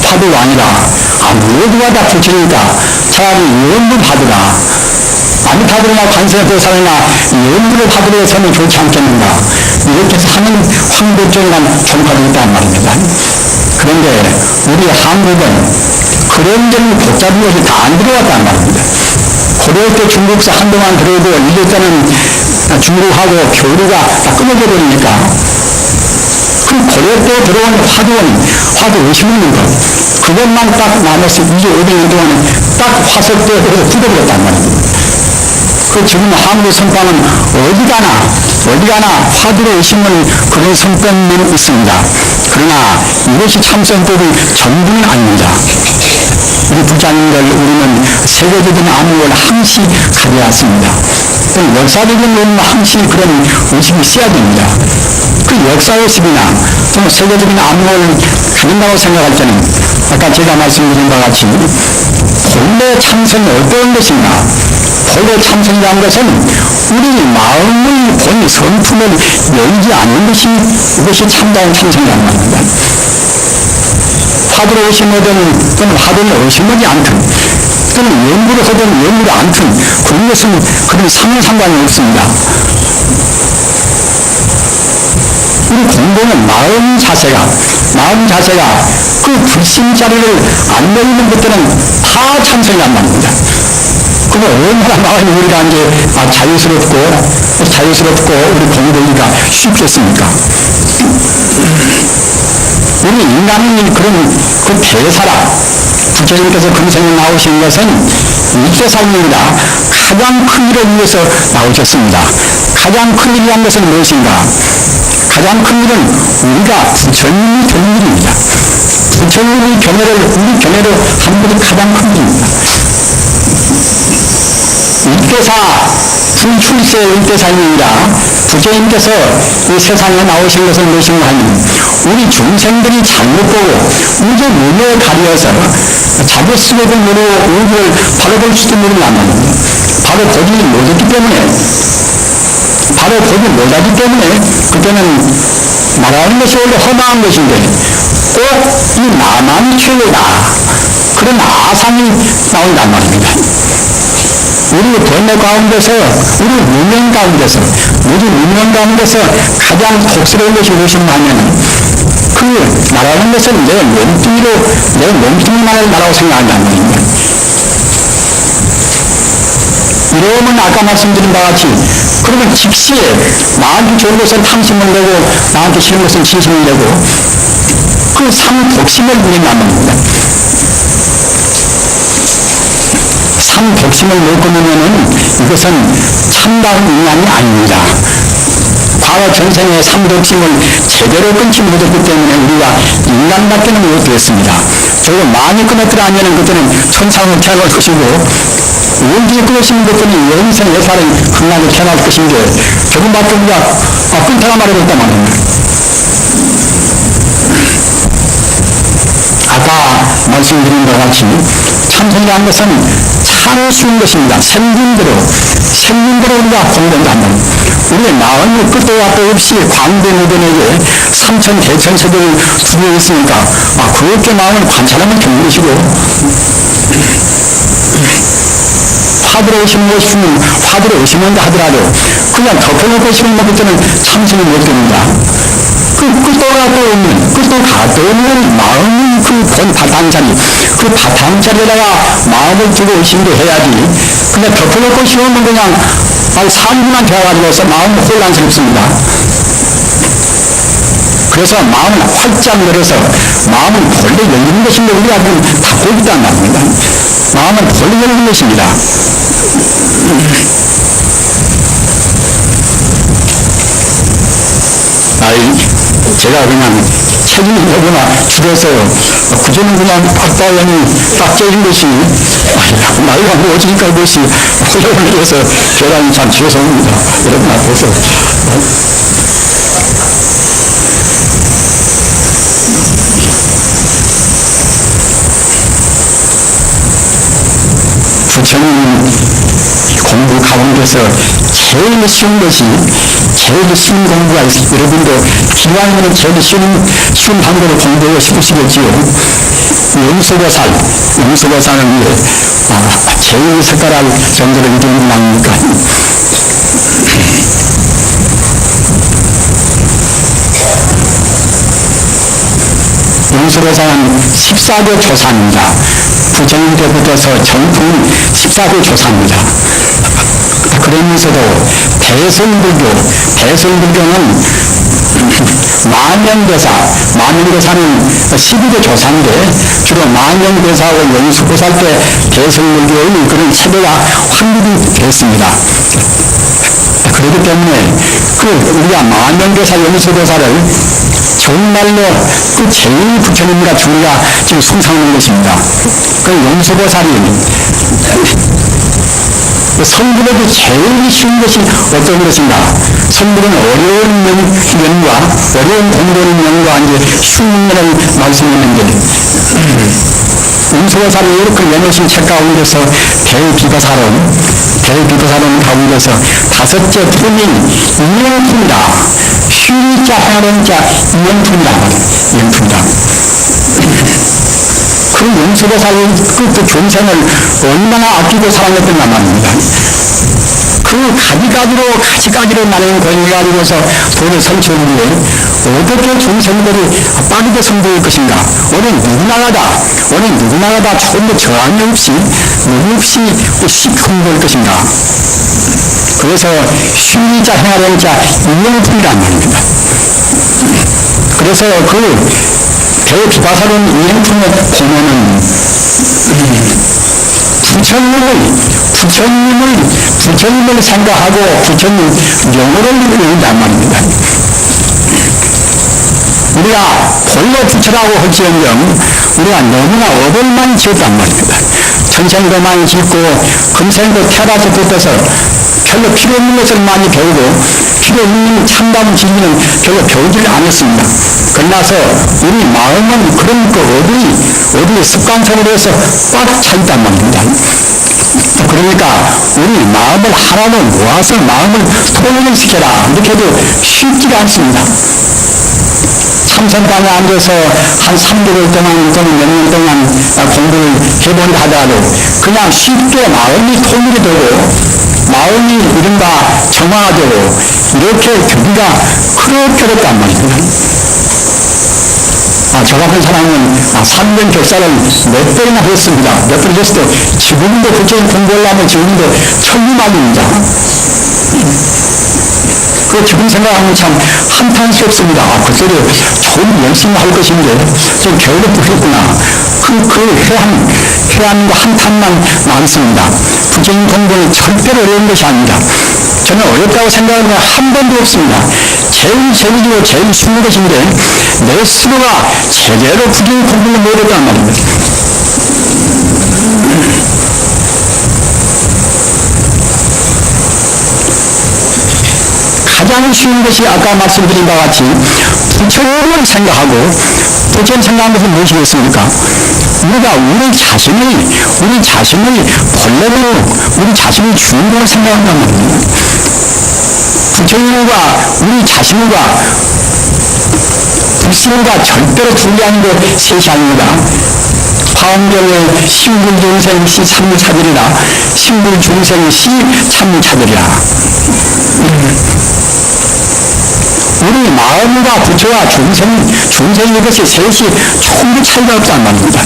화두가 아니라 모두가 다 부처니까 차라리 연불 받으라. 아니 받으나 관세음보살이나 연불을 받으려 서면 좋지 않겠는가. 이렇게 해서 하는 황불종이라는 종파도 있단 말입니다. 그런데 우리 한국은 그런 점이 복잡한 것이 다 안 들어갔단 말입니다. 고려 때 중국서 한동안 그래도 1년 때는 중국하고 교류가 다 끊어져 버리니까 그 고려 때 들어온 화두 의심하는 것 그것만 딱 남아서 500년 동안에 딱 화석 때 굳어버렸단 말입니다. 그 지금 한국 선파는 어디가나 화두로 의심은 그런 선법만 있습니다. 그러나 이것이 참선법의 전부는 아닙니다. 우리 부자님들 우리는 세계적인 암흑을 항시 가져왔습니다. 역사적인 항시 그런 의식이 있어야 됩니다. 그 역사의식이나 또 세계적인 안목을 가진다고 생각할 때는 아까 제가 말씀드린 바와 같이 본래 참선이 어떤 것인가, 본래 참선이라는 것은 우리 마음의 본 성품을 열지 않는 것이 이것이 참다운 참선이라는 말입니다. 화두를 의심하든 또는 화두를 의심하지 않든 또는 연구를 하든 연구를 않든 그런 것은 그런 상관이 없습니다. 우리 공부는 마음 자세가 그 불심자리를 안 내리는 것들은 다 참선이란 말입니다. 그럼 얼마나 마음이 우리가 이제 자유스럽고 우리 공부하기가 쉽겠습니까? 우리 인간이 그런 그 대사라 부처님께서 금생에 나오신 것은 일대살입니다. 가장 큰 일을 위해서 나오셨습니다. 가장 큰 일이란 것은 무엇인가? 가장 큰 일은 우리가 부처님이 된 일입니다. 부처님의 우리 견해를 하는 것이 가장 큰 일입니다. 일대사, 불출세 일대사입니다. 부처님께서 이 세상에 나오신 것은 무엇인가 하면 우리 중생들이 잘못 보고 우주 무명을 가려서 자기 수고를 모르고 우주를 바라볼 수도 모르는 말입니다. 바로 보지 못하기 때문에 그때는 말하는 것이 원래 허망한 것인데 꼭 이 나만이 최고다 그런 아상이 나온단 말입니다. 우리 번뇌 가운데서 우리 무명 가운데서 가장 독스러운 것이 무엇인가 하면 그 말하는 것은 내 몸뚱이만을 나라고 생각한다는 말입니다. 이러면 아까 말씀드린 바와 같이 그러면 즉시에 나한테 좋은 것은 탐심을 내고 나한테 싫은 것은 진심을 내고 그 상독심을 부린단 말입니다. 상독심을 못 끊으면은 이것은 참다운 인간이 아닙니다. 과거 전생의 상독심을 제대로 끊지 못했기 때문에 우리가 인간밖에는 못되었습니다. 저거 많이 끊었더라 하면은 그때는 천상을 태어날 것이고 원기에 끊으시는 것들은 영생 예사를 극락에 태어날 것인데 조금밖에 우리가 끊다가 말해버렸단 말입니다. 아까 말씀드린 것 같이 참선이라는 것은 참 쉬운 것입니다. 생긴대로 우리가 공부한다는 겁니다. 우리의 마음이 끝도 앞도 없이 광대무변에게 삼천 대천세계를 두고 있으니까 그렇게 마음을 관찰하면 되는 것이고 화두를 의심한다 하더라도 그냥 덮어놓고 싶은 것들은 참선이 못 됩니다. 끝도 가도 없는 마음의 그 본 바탕자리, 그 바탕자리에다가 마음을 두고 의심도 해야지. 그냥 덮어놓고 싶으면 그냥 3분만 되어가지고서 마음은 혼란스럽습니다. 그래서 마음을 활짝 열어서 마음은 본래 열리는 것인데 우리가 지금 닫고 있다는 말입니다. 마음은 본래 열리는 것입니다. 제가 그냥 책임을 너무나 줄여서요. 그저는 그냥 딱 째진 것이 나이가 무엇이니까 그것이 허용을 해서 대단히 참 죄송합니다. 여러분 앞에서. 부처님 공부 가운데서 제일 쉬운 공부가 있어요. 여러분도 기왕이면 제일 쉬운 방법을 공부하고 싶으시겠지요. 용서보살은 제일 색깔할 정도로 이름이 나옵니까? 용서보살은 14교 조사입니다. 부처님 때부터서 정통 14교 조사입니다. 그러면서도 대승불교는 만연대사는 12교 조사인데 주로 만연대사하고 용수보살 때 대승불교의 그런 체계가 확립이 됐습니다. 그렇기 때문에 우리가 만연대사 용수보살을 정말로 제일 부처님과 우리가 지금 숭상하는 것입니다. 그 용수보살이 성불에도 제일 쉬운 것이 어떤 것인가? 성불은 어려운 면과 어려운 공부하는 면과 이제 쉬운 면을 말씀했는데 음소거사를 이렇게 내놓으신 책 가운데서 대비도사론 가운데서 다섯째 품인 이명품이다. 쉬자 하는 자 이명품이다. 그 음소거사의 그 종생을 얼마나 아끼고 사랑했던가 말입니다. 그 가지가지로 나는 권위를 가지고서 도를 성취했는데 어떻게 종생들이 빠르게 성공할 것인가? 오늘 누구나마다 전부 저항이 없이 씩 성공할 것인가? 그래서 쉬자 행하는 자 이명품이란 말입니다. 그래서 그 대비바사론 이명품의 본원은 부처님을 생각하고 부처님 영어를 외운단 말입니다. 우리가 본래 부처라고 할지언정 우리가 너무나 업을 많이 지었단 말입니다. 천생도 많이 짓고 금생도 태어나서 붙어서 별로 필요 없는 것을 많이 배우고 필요 없는 참담 진리는 별로 배우질 않았습니다. 그러나서 우리 마음은 그런 어디 습관적으로 해서 꽉 차있단 말입니다. 그러니까 우리 마음을 하나로 모아서 마음을 통일을 시켜라. 이렇게 해도 쉽지가 않습니다. 참선방에 앉아서 한 3개월 동안 또는 몇 년 동안 공부를 해본다 하더라도 그냥 쉽게 마음이 통일이 되고 마음이 이른바 정화되고 이렇게 되기가 그렇게 어렵단 말입니다. 저 같은 사람은 3년 교사를 몇 번이나 했습니다. 몇 번 했어도 지금도 부처님 공부하려면 지금도 천리만입니다. 지금 생각하면 참 한탄스럽습니다. 글쎄요, 좀 열심히 할 것인데 좀 겨울에 부셨구나. 해안과 한탄만 많습니다. 부처님 공부는 절대로 어려운 것이 아닙니다. 저는 어렵다고 생각하는 건 한 번도 없습니다. 제일 재미지고 제일 쉬운 것인데 내 스스로가 제대로 부처님 공부를 못했단 말입니다. 가장 쉬운 것이 아까 말씀드린 바와 같이 부처님을 생각하고 부처님 생각하는 것은 무엇이겠습니까? 우리가 우리 자신의 본래로 우리 자신의 주인공을 생각한단 말입니다. 부처님과 우리 자신과 불신과 절대로 분리하는 것 셋이 아닙니다. 화엄경의 신불중생 시 참무차별이라 신불중생 시 참무차별이라. 우리 마음과 부처와 중생 이것이 셋이 조금도 차이가 없단 말입니다.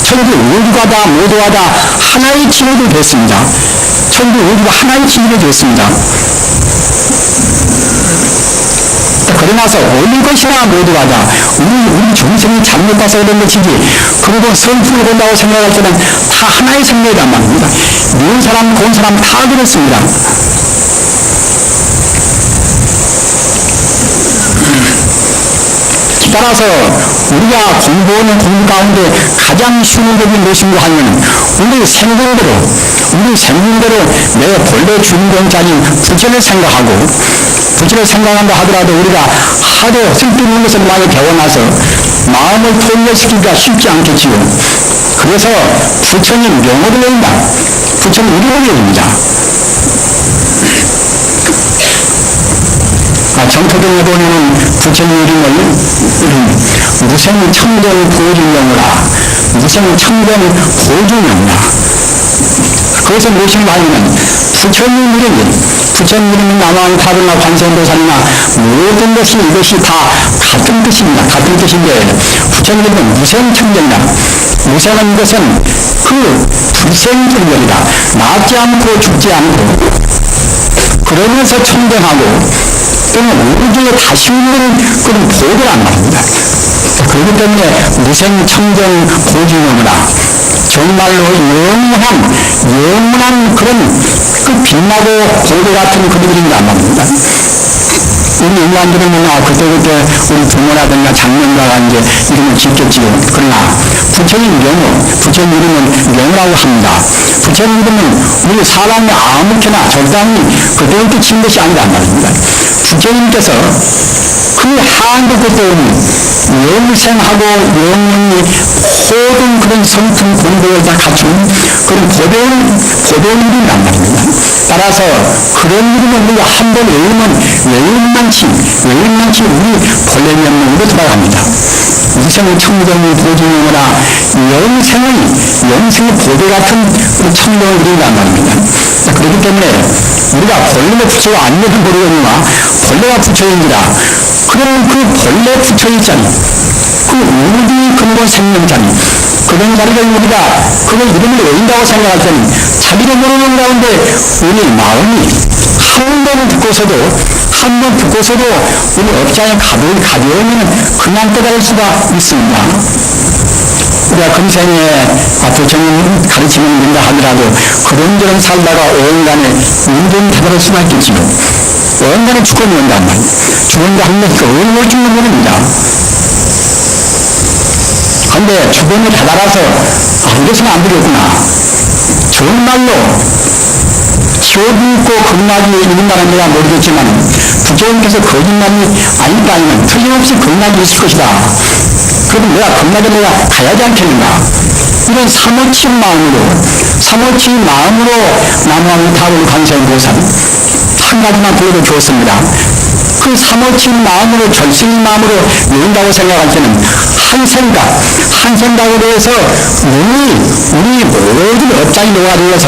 천지 우주가 다 모두가 다 하나의 진리로 됐습니다. 천지 우주가 하나의 진리로 됐습니다. 그러나서 어느 것이나 모두가 다 우리 중생이 잘못해서 그런 것이지 그리고 성품을 본다고 생각할 때는 다 하나의 생명이란 말입니다. 미운 사람 고운 사람 다 그렇습니다. 따라서 우리가 공부하는 공부 가운데 가장 쉬운 것이 무엇인가 하면 우리 생명대로 내 본래 주인공자인 부처를 생각하고 부처를 생각한다 하더라도 우리가 하도 쓸데없는 것을 많이 배워놔서 마음을 통일시키기가 쉽지 않겠지요. 그래서 부처님 명호를 외운다. 부처님 이름을 외웁니다. 정토경에 보면 부처님 이름을 무생청정 보증명이라 무생청정 보증명이라. 그것은 무엇인가 하면 부처님 이름이 남한 타르나 관세음보살이나 모든 것이 이것이 다 같은 뜻입니다. 같은 뜻인데 부처님 이름은 무생청정이다. 무생은 것은 그 불생청정이다. 낫지 않고 죽지 않고 그러면서 청정하고 또는 우주에 다시 있는 그런 보배란 말입니다. 그렇기 때문에 무생청정 보증이구나. 정말로 영원한 그런 그 빛나고 보배 같은 그림이란 말입니다. 우리 인간들은 그때그때 우리 부모라든가 장년가가 이제 이름을 짓겠지요. 그러나 부처님 명호, 부처님 이름은 명호라고 합니다. 부처님 이름은 우리 사람이 아무렇게나 적당히 그때그때 지은 것이 아니란 말입니다. 부처님께서 그 한국에 온 영생하고 영원히 모든 그런 성품 공부를 다 갖춘 그런 고대원 이름이란 말입니다. 따라서 그런 이름을 우리가 한 번 외우면 외운만치 우리 본래 명령으로 돌아갑니다. 우생의 청정의 보증이나 영생의 보배 같은 청정의 이름이란 말입니다. 그렇기 때문에 우리가 본래 부처가 아니면 모르겠으나 본래가 부처인지라 그러면 그 본래 부처의 자리, 그 우주의 근본 생명자리, 그런 자리를 우리가 그걸 이름을 외운다고 생각할 때는 자기를 모르는 가운데 우리 마음이 한 번 듣고서도 우리 업장에 가벼우면 그냥 깨달을 수가 있습니다. 우리가 금생에 부처님 가르치는 된다 하더라도 그런저런 살다가 오인간에 인정이 되버릴 수가 있겠지요. 오인간에 죽음이 온단 말이에요. 죽음도 한 번씩 오인을 죽는 겁니다. 그런데 죽음을 다달아서 이것은 안 되겠구나. 정말로 지옥이 있고 극락이 있는다는 내가 모르겠지만 부처님께서 거짓말이 아니다 아니면 틀림없이 극락이 있을 것이다. 그럼 내가 극락에 내가 가야지 않겠는가. 이런 사모친 마음으로 나무하는 타월 관세음보살 한 가지만 보여주었습니다. 그 사모친 마음으로 절실한 마음으로 외운다고 생각할 때는 한 생각으로 해서 우리 모든 업장이 놓아지어서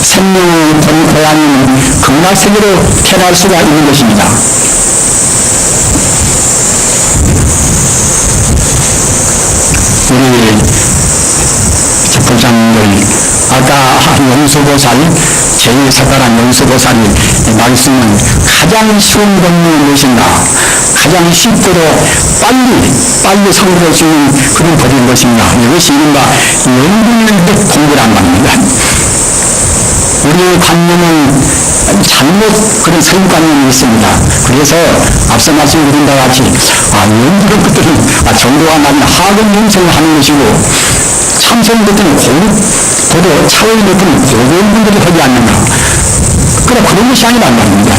생명을 본 고양이는 극락세계로 태어날 수가 있는 것입니다. 우리 부장님들 아까 용수보살 제1사가란 용수보살이 말씀은 가장 쉬운 법문을 무엇인가, 가장 쉽고도 빨리 성공할 수 있는 그런 법인 것인가. 이것이 이른바 영분의 공부란 말입니다. 우리의 관념은 잘못 그런 선입관념이 있습니다. 그래서 앞서 말씀드린 바와 같이 영분의 것들은 정도가 낮은 하급 영성을 하는 것이고 참선 것들은 고도 차원이 높은 고도인 분들이 하지 않는가. 그러나 그런 것이 아니란 말입니다.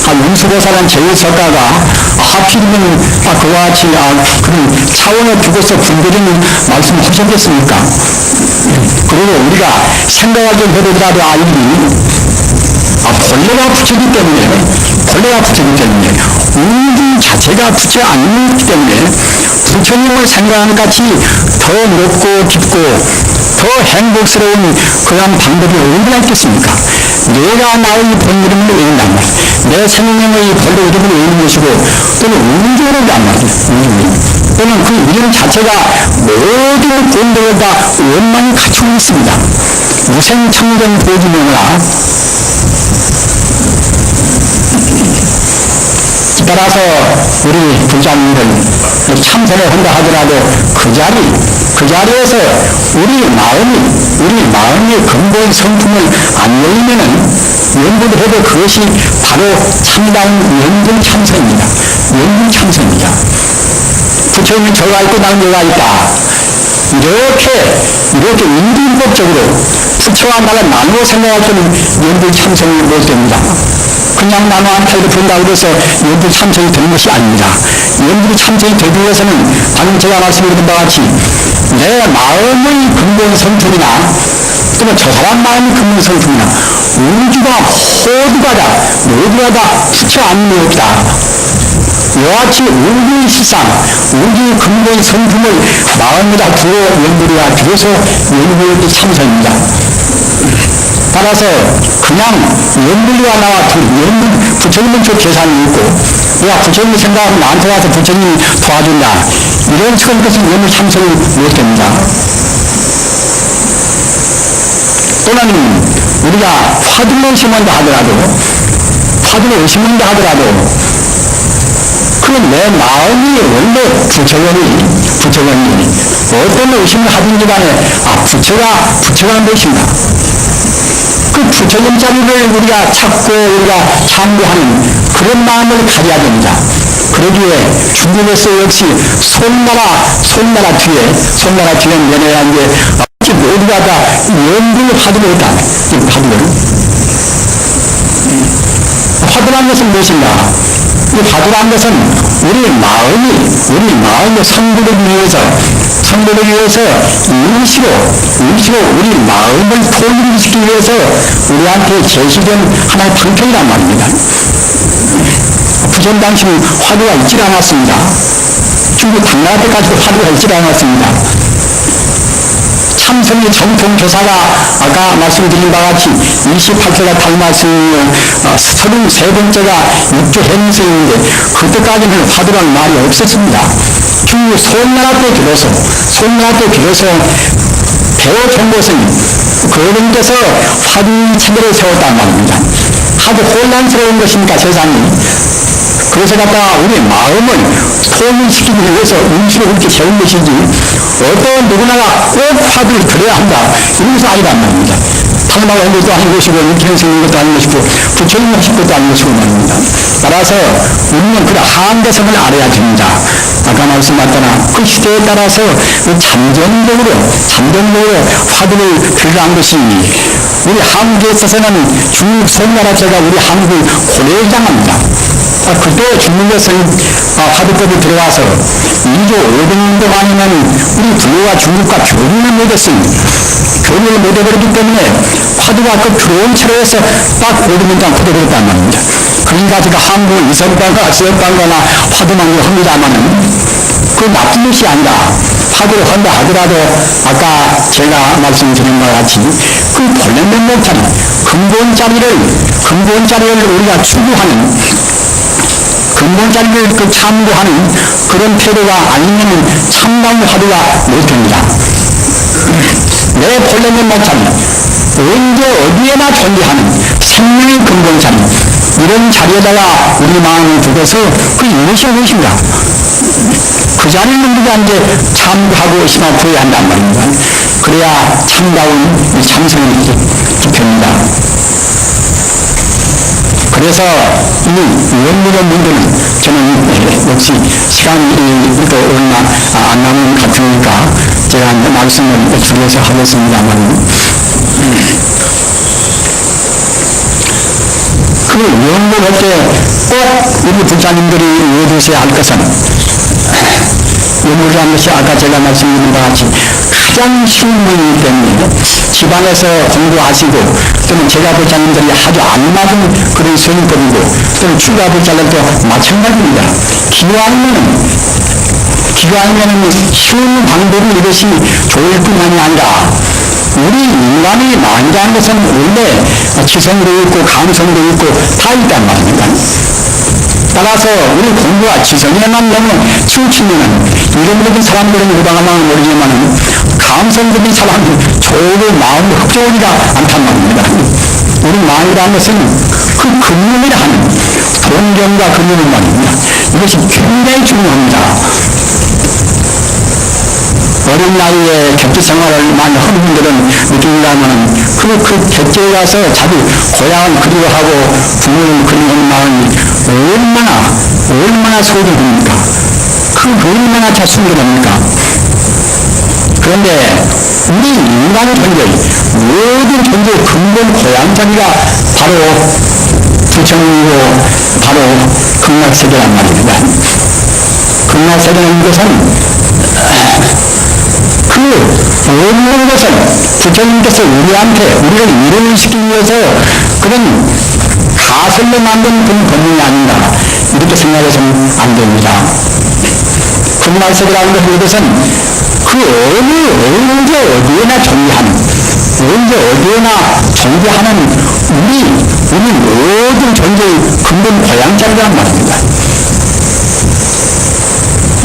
용수보살은 제1석가가 하필이면 그와 같이 그런 차원에 두고서 분별하는 말씀을 하셨겠습니까? 그리고 우리가 생각을 좀 해보더라도 본래가 부처이기 때문에 우주 자체가 부처 아니기 때문에 부처님을 생각하는 같이 더 높고 깊고 더 행복스러운 그런 방법이 어디가 있겠습니까? 내가 나의 본 이름을 외운단 말이야. 내 생명의 본래 이름을 외우는 것이고 또는 우주라는 말이야. 또는 그 이름 자체가 모든 본들을 다 원만히 갖추고 있습니다. 무생청정 보지명이라. 따라서 우리 부장님들 참선을 한다 하더라도 그 자리에서 우리 마음의 근본 성품을 안 열리면은 연구를 해도 그것이 바로 참다운 연등참선입니다. 부처님은 저가 있고 나는 내가 있다. 이렇게 인륜법적으로 부처와 나를 나누어 생각할 때는 연등참선이 못 됩니다. 그냥 나눠 한타이를 본다고 해서 연불 참선이 되는 것이 아닙니다. 연불 참선이 되기 위해서는 방금 제가 말씀드린 바와 같이 내 마음의 근본 성품이나 또는 저 사람 마음의 근본 성품이나 우주가 모두가 다 부처 아님이 없다. 이와 같이 우주의 실상, 우주의 근본 성품을 마음에다 두어 연불이야 비로소 연불의 참선입니다. 따라서 그냥 연불리와 나와 부처님은 저 계산이 있고 내가 부처님을 생각하면 나한테 와서 부처님이 도와준다. 이런 식의 것은 연불 참선이 못됩니다. 또는 우리가 화두를 심은다 하더라도 그건 내 마음이 원래 부처원이 어떤 의심을 하든지 간에 부처가 한 것인가. 그 부처님 자리를 우리가 찾고 우리가 참고하는 그런 마음을 가져야 됩니다. 그러기에 중국에서 역시 손나라 뒤에 내내야 이제 모두가 다 연불 화두를 했다. 화두란 것은 무엇인가? 이 화두란 것은 우리 마음의 성불을 위해서 임시로 우리 마음을 통일시키기 위해서 우리한테 제시된 하나의 방편이란 말입니다. 부처님 당시는 화두가 있지 않았습니다. 중국 당나라 때까지도 화두가 있지 않았습니다. 참선의 정통 교사가 아까 말씀드린 바와 같이 28세가 탈마스이며 33번째가 육조 행세인데 그때까지는 화두라는 말이 없었습니다. 중국 손나라 때 비로소 배워준 그분께서 화두 체계를 세웠단 말입니다. 하도 혼란스러운 것이니까 세상이. 그래서 갖다가 우리 마음을 통일시키기 위해서 임시로 그렇게 세운 것이지 어떤 누구나가 꼭 화두를 들어야 한다 이런 것은 아니란 말입니다. 당나라 한 것도 아닌 것이고 육행생인 것도 아닌 것이고 부처님 하신 것도 아닌 것이고 말입니다. 따라서 우리는 그 한대성을 알아야 됩니다. 아까 말씀하셨다나 그 시대에 따라서 잠정적으로 화두를 들어간 것이 우리 한국에 있어서는 중국 송나라제가 우리 한국을 고려장합니다. 그때 중국에서 화두법이 들어와서 2조 500년 동안이면 우리 불교와 중국과 교류를 못해버렸기 때문에 화두가 그 들어온 채로 해서 딱 500년 동안 퍼져버렸단 말입니다. 그러니까 제가 한국 이성방과 지역방과나 화두만 합니다만은 그 나쁜 것이 아니라 화두를 한다 하더라도 아까 제가 말씀드린 바와 같이 그 본래는 못하는 근본자리를 우리가 추구하는 근본자리를 참고하는 그런 태도가 아니면 참다운 화두가 못 됩니다. 내 본래는 못하는 언제 어디에나 존재하는 생명의 근본자리 이런 자리에다가 우리 마음을 두고서 그 이것이 무엇인가? 그 자리를 우리가 이제 참고하고 심화해야 한단 말입니다. 그래야 참다운 참선이 깊습니다. 그래서 이 원문의 문제는 저는 역시 시간이 또 얼마 안 남은 것 같으니까 제가 말씀을 줄여서 하겠습니다만 그 원문할 때 꼭 우리 부자님들이 외우셔야 할 것은 원문이라는 것이 아까 제가 말씀드린 것 같이 가장 쉬운 문이기 때문에 집안에서 공부하시고 또는 제가 부자님들이 아주 안 맞은 그런 수행법이고 또는 추가 부자들도 마찬가지입니다. 기왕이면은 쉬운 방법이 이것이 좋을 뿐만이 아니라 우리 인간이 만자한 것은 원래 지성도 있고 감성도 있고 다 있단 말입니다. 따라서 우리 공부가 지성에만 너무 치우치면은 이런 사람들은 유방하면 모르지만은 감성적인 사람은 조금 마음을 흡족하지가 않단 말입니다. 우리 마음이라는 것은 그 근육이라 하는 동경과 근육을 말입니다. 이것이 굉장히 중요합니다. 어린 나이에 객지 생활을 많이 하는 분들은 느낀다면 그 객지에 가서 자기 고향을 그리워하고 부모를 그리워하는 마음이 얼마나 소중합니까? 얼마나 잘 숨겨냅니까? 그런데 우리 인간의 존재, 모든 존재의 근본 고향자리가 바로 부처님이고 바로 극락세계란 말입니다. 극락세계라는 것은 그 모든 것은 부처님께서 우리를 이루를 시키기 위해서 그런 가설로 만든 그런 법문이 아닌가 이렇게 생각해서는 안 됩니다. 극락세계라는 것은 그 언제 어디에나 존재하는 우리 모든 존재의 근본 고향자리란 말입니다.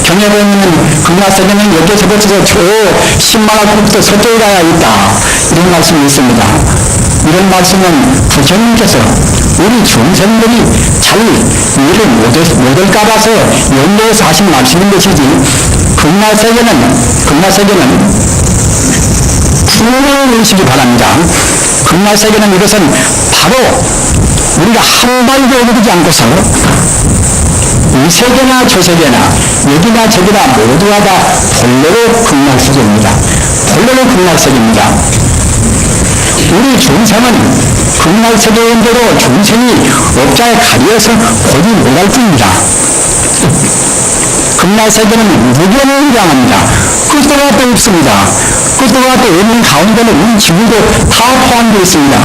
경에 보면 극락세계는 여기서부터 저 10만화국부터 서쪽에 가야 있다 이런 말씀이 있습니다. 이런 말씀은 부처님께서 우리 중생들이 잘 이해를 못할까봐서 연도에서 하신 말씀인 것이지 극락세계는 부모를 의식이 바랍니다. 극락세계는 이것은 바로 우리가 한 발도 오르지 않고서 이 세계나 저 세계나 여기나 저기나 모두가 다 본래의 극락세계입니다. 본래의 극락세계입니다. 우리 중생은 극락세계인데도 중생이 업자에 가려서 보지 못할 뿐입니다. 극락세계는 무변을 의량합니다. 끝도 또 없습니다. 끝도 또 없는 가운데는 우리 지구도 다 포함되어 있습니다.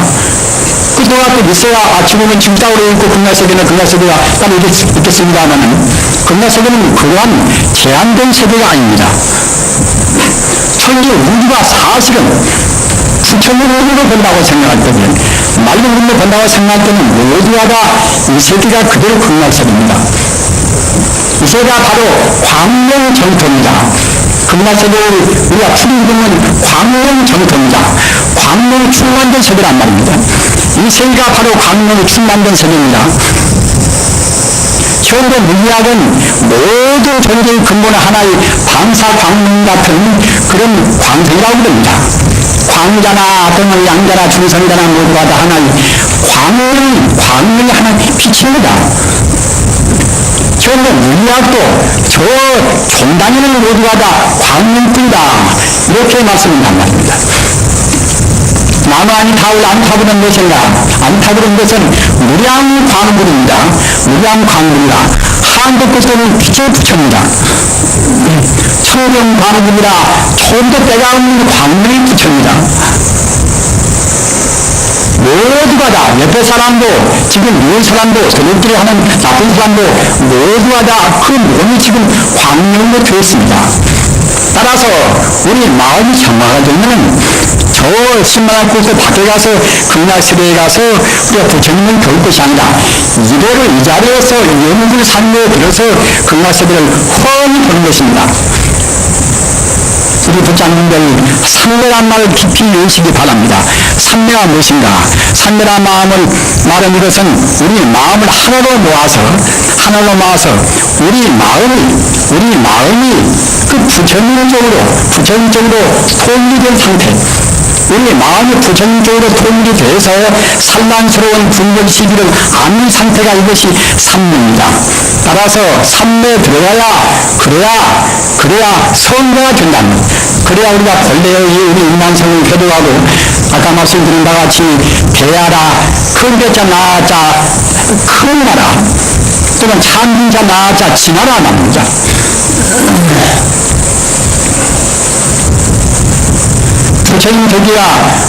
끝도 또 있어야 지구는 지구 따로 있고 극락세계는 극락세계가 따로 있겠습니다만 극락세계는 그러한 제한된 세계가 아닙니다. 천지 우주가 사실은 부처님으로 본다고 생각할 때는 맑은 눈으로 본다고 생각할 때는 모두가 다 이 세계가 그대로 극락세계입니다. 이 세계가 바로 광명정토입니다. 극락세계를 우리가 풀이보면 광명정토입니다. 광명이 충만된 세계란 말입니다. 이 세계가 바로 광명이 충만된 세계입니다. 현대 물리학은 모든 존재의 근본의 하나의 방사광명 같은 그런 광생이라고 부릅니다. 광자나 또는 양자나 중성자나 모두가 다 하나의 광명이 하나의 빛입니다. 현대 물리학도 저 종단에는 모두가 다 광명뿐이다 이렇게 말씀한단 말입니다. 나무 아니 타울 안타불은 무엇인가? 안타불은 것은 무량광물입니다. 무량광물이라 한국 것은 빛의 부처입니다. 청정광물이라 처음도 때가 없는 광물의 부처입니다. 모두가 다 옆에 사람도 지금 미운 사람도 저녁들이 하는 나쁜 사람도 모두가 다 그 몸이 지금 광명으로 되어 있습니다. 따라서 우리 마음이 정화가 되면 저 신만한 곳에 밖에 가서 극락세계에 가서 우리가 부처님을 배울 것이 아니라 이대로 이 자리에서 영웅을 산매에 들어서 극락세계를 훤히 보는 것입니다. 우리 부장님들 삼매란 말을 깊이 외우시기 바랍니다. 삼매가 무엇인가? 삼매란 마음을 말은 이것은 우리 마음을 하나로 모아서 우리 마음이 그 부처님 쪽으로 통일된 상태, 우리 마음이 부처님 쪽으로 통일돼서 산란스러운 분별 시비를 않는 상태가 이것이 삼매입니다. 따라서 삼매에 그래야 성도가 된다는, 그래야 우리가 본래의 우리 인간성을 회복하고 아까 말씀드린 바와 같이 대하라, 큰 배자 나자 큰 나라 또는 참빈자 나자 진하라 말입니다. 부처님 덕이가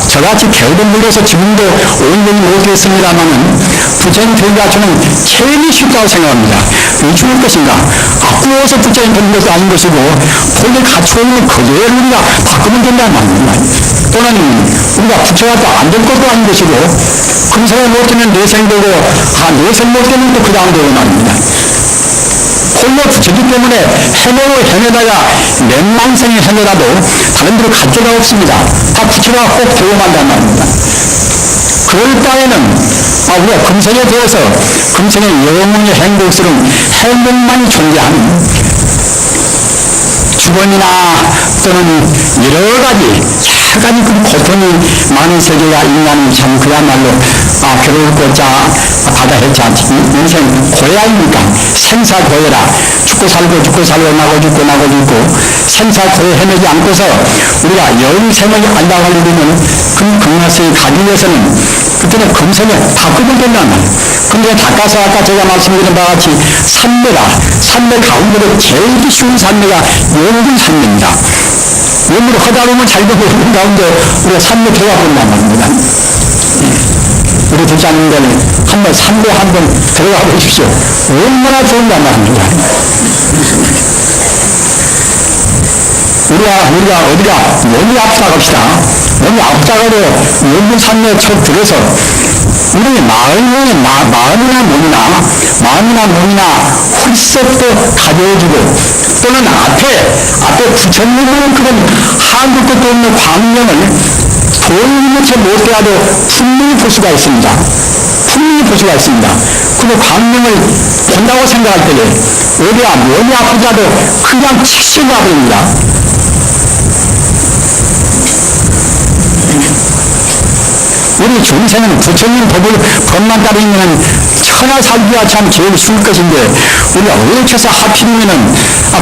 저같이 배우를 물려서 지금도 온전히 못했습니다만은 부처님 덕이가 저는 제일 쉽다고 생각합니다. 왜 죽을 것인가? 바꾸어서 부처님 덕인 것도 아닌 것이고 본래 갖추어있는 그대로 우리가 바꾸면 된다는 말입니다. 또는 우리가 부처가 또 안 될 것도 아닌 것이고 금생을 못 되면 내생되고 내생 못 되면 또 그 다음 되고 말입니다. 홀로 부처기 때문에 헤매다가 몇만생이 헤매라도 다른 데로 갈 데가 없습니다. 다 부처가 꼭 되어만단 말입니다. 그럴 바에는 우리가 금생에 되어서 금생의 영원히 행복스러운 행복만이 존재하는 주번이나 또는 여러 가지 그 고통이 많은 세계가 인간은 참 그야말로 괴로울 것자 바다 해치 않지. 인생 고해아닙니까? 생사고해라. 죽고 살고 나고 죽고 생사고해 헤매지 않고서 우리가 영생을 안다하려면 그 극락세계에 가기 위해서는 그때는 금생에 바꾸면 된단 말이에요. 근데 닦아서 아까 제가 말씀드린 바와 같이 삼매 가운데로 제일 쉬운 삼매가 영분 삼매입니다. 몸으로 하다 보면 잘 되고 있는 가운데 우리가 삼매 들어가 본단 말입니다. 우리 부장님들 한번 삼매 한번 들어가 보십시오. 얼마나 좋은단 말입니다. 우리가 어디가 몸이 아프다 갑시다. 몸이 아프다가도 영분 삼매 척 들어서 우리 마음이나 몸이나 훌쩍 또 가벼워지고 또는 앞에 부처님은 그런 한국 것도 없는 광명을 도무지 못해도 분명히 볼 수가 있습니다. 그 광명을 본다고 생각할 때에 어디가 몸이 아프다도 그냥 치시가 됩니다. 우리 중생은 부처님 법만 따르면 천하 살기가 참 제일 쉬울 것인데 우리가 어째서 하필이면은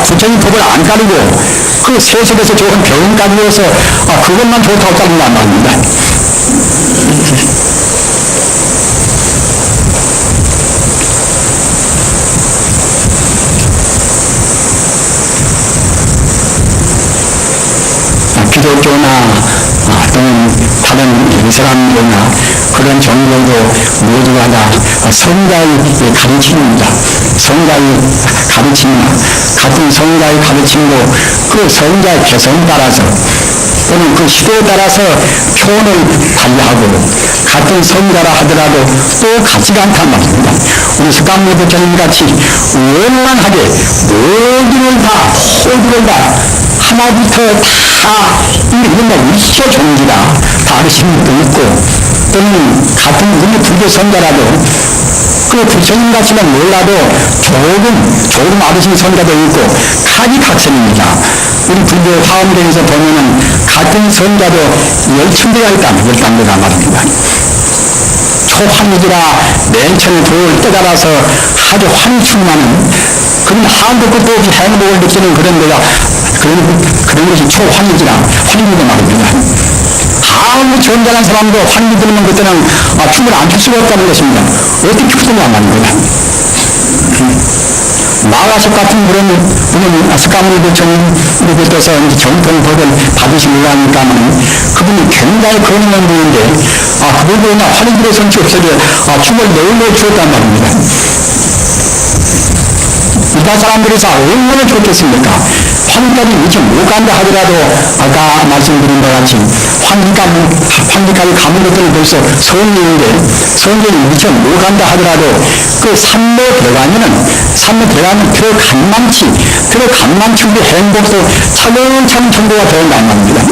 부처님 법을 안 따르고 그 세속에서 좋은 병원까지 해서 그것만 좋다고 따른단 말입니다. 기독교나 또는 다른 이슬람교나 그런 종교도 모두가 다 성자의 가르침입니다. 성자의 가르침, 같은 성자의 가르침도 그 성자의 개성에 따라서 또는 그 시대에 따라서 표현을 달리하고 같은 성자라 하더라도 또 같지가 않단 말입니다. 우리 석가모니 부처님 같이 원만하게 모두를 다 하나부터 다 이른바 일체 종지라 다르신 것도 있고 또는 같은 우리 불교 성자라도 그 부처님 같이는 몰라도 조금 아르신 성자도 있고 각선입니다. 우리 불교 화엄경에서 보면은 같은 성자도 10천대가 있다는 10단대가 말입니다. 초환이지라 맨 처음에 돌을 떠달아서 아주 환충하는 그런 한도 끝도 없이 행복을 느끼는 그런 데가 그런 것이 초환이지라 환이지라 말입니다. 아무 점잖은 사람도 환이 들으면 그때는 춤을 안 출 수가 없다는 것입니다. 어떻게 춤을 말입니다. 마가섭 같은 그런 분은 석가모니 부처님으로부터서 정통법을 받으시려고 하니까는 그분이 굉장히 거능한 분인데 그분도 그냥 환희들의 성취 없어도 춤을 내올려 주었단 말입니다. 일반 사람들이 다 얼마나 좋겠습니까? 환희까지 미처 못 간다 하더라도 아까 말씀드린 것 같이 환희까지 가는 것들은 벌써 성인인데 성인이 미처 못 간다 하더라도 그 산로 들어가면 들어간만치 우리 행복도 차근차근 정도가 되어간단 말입니다.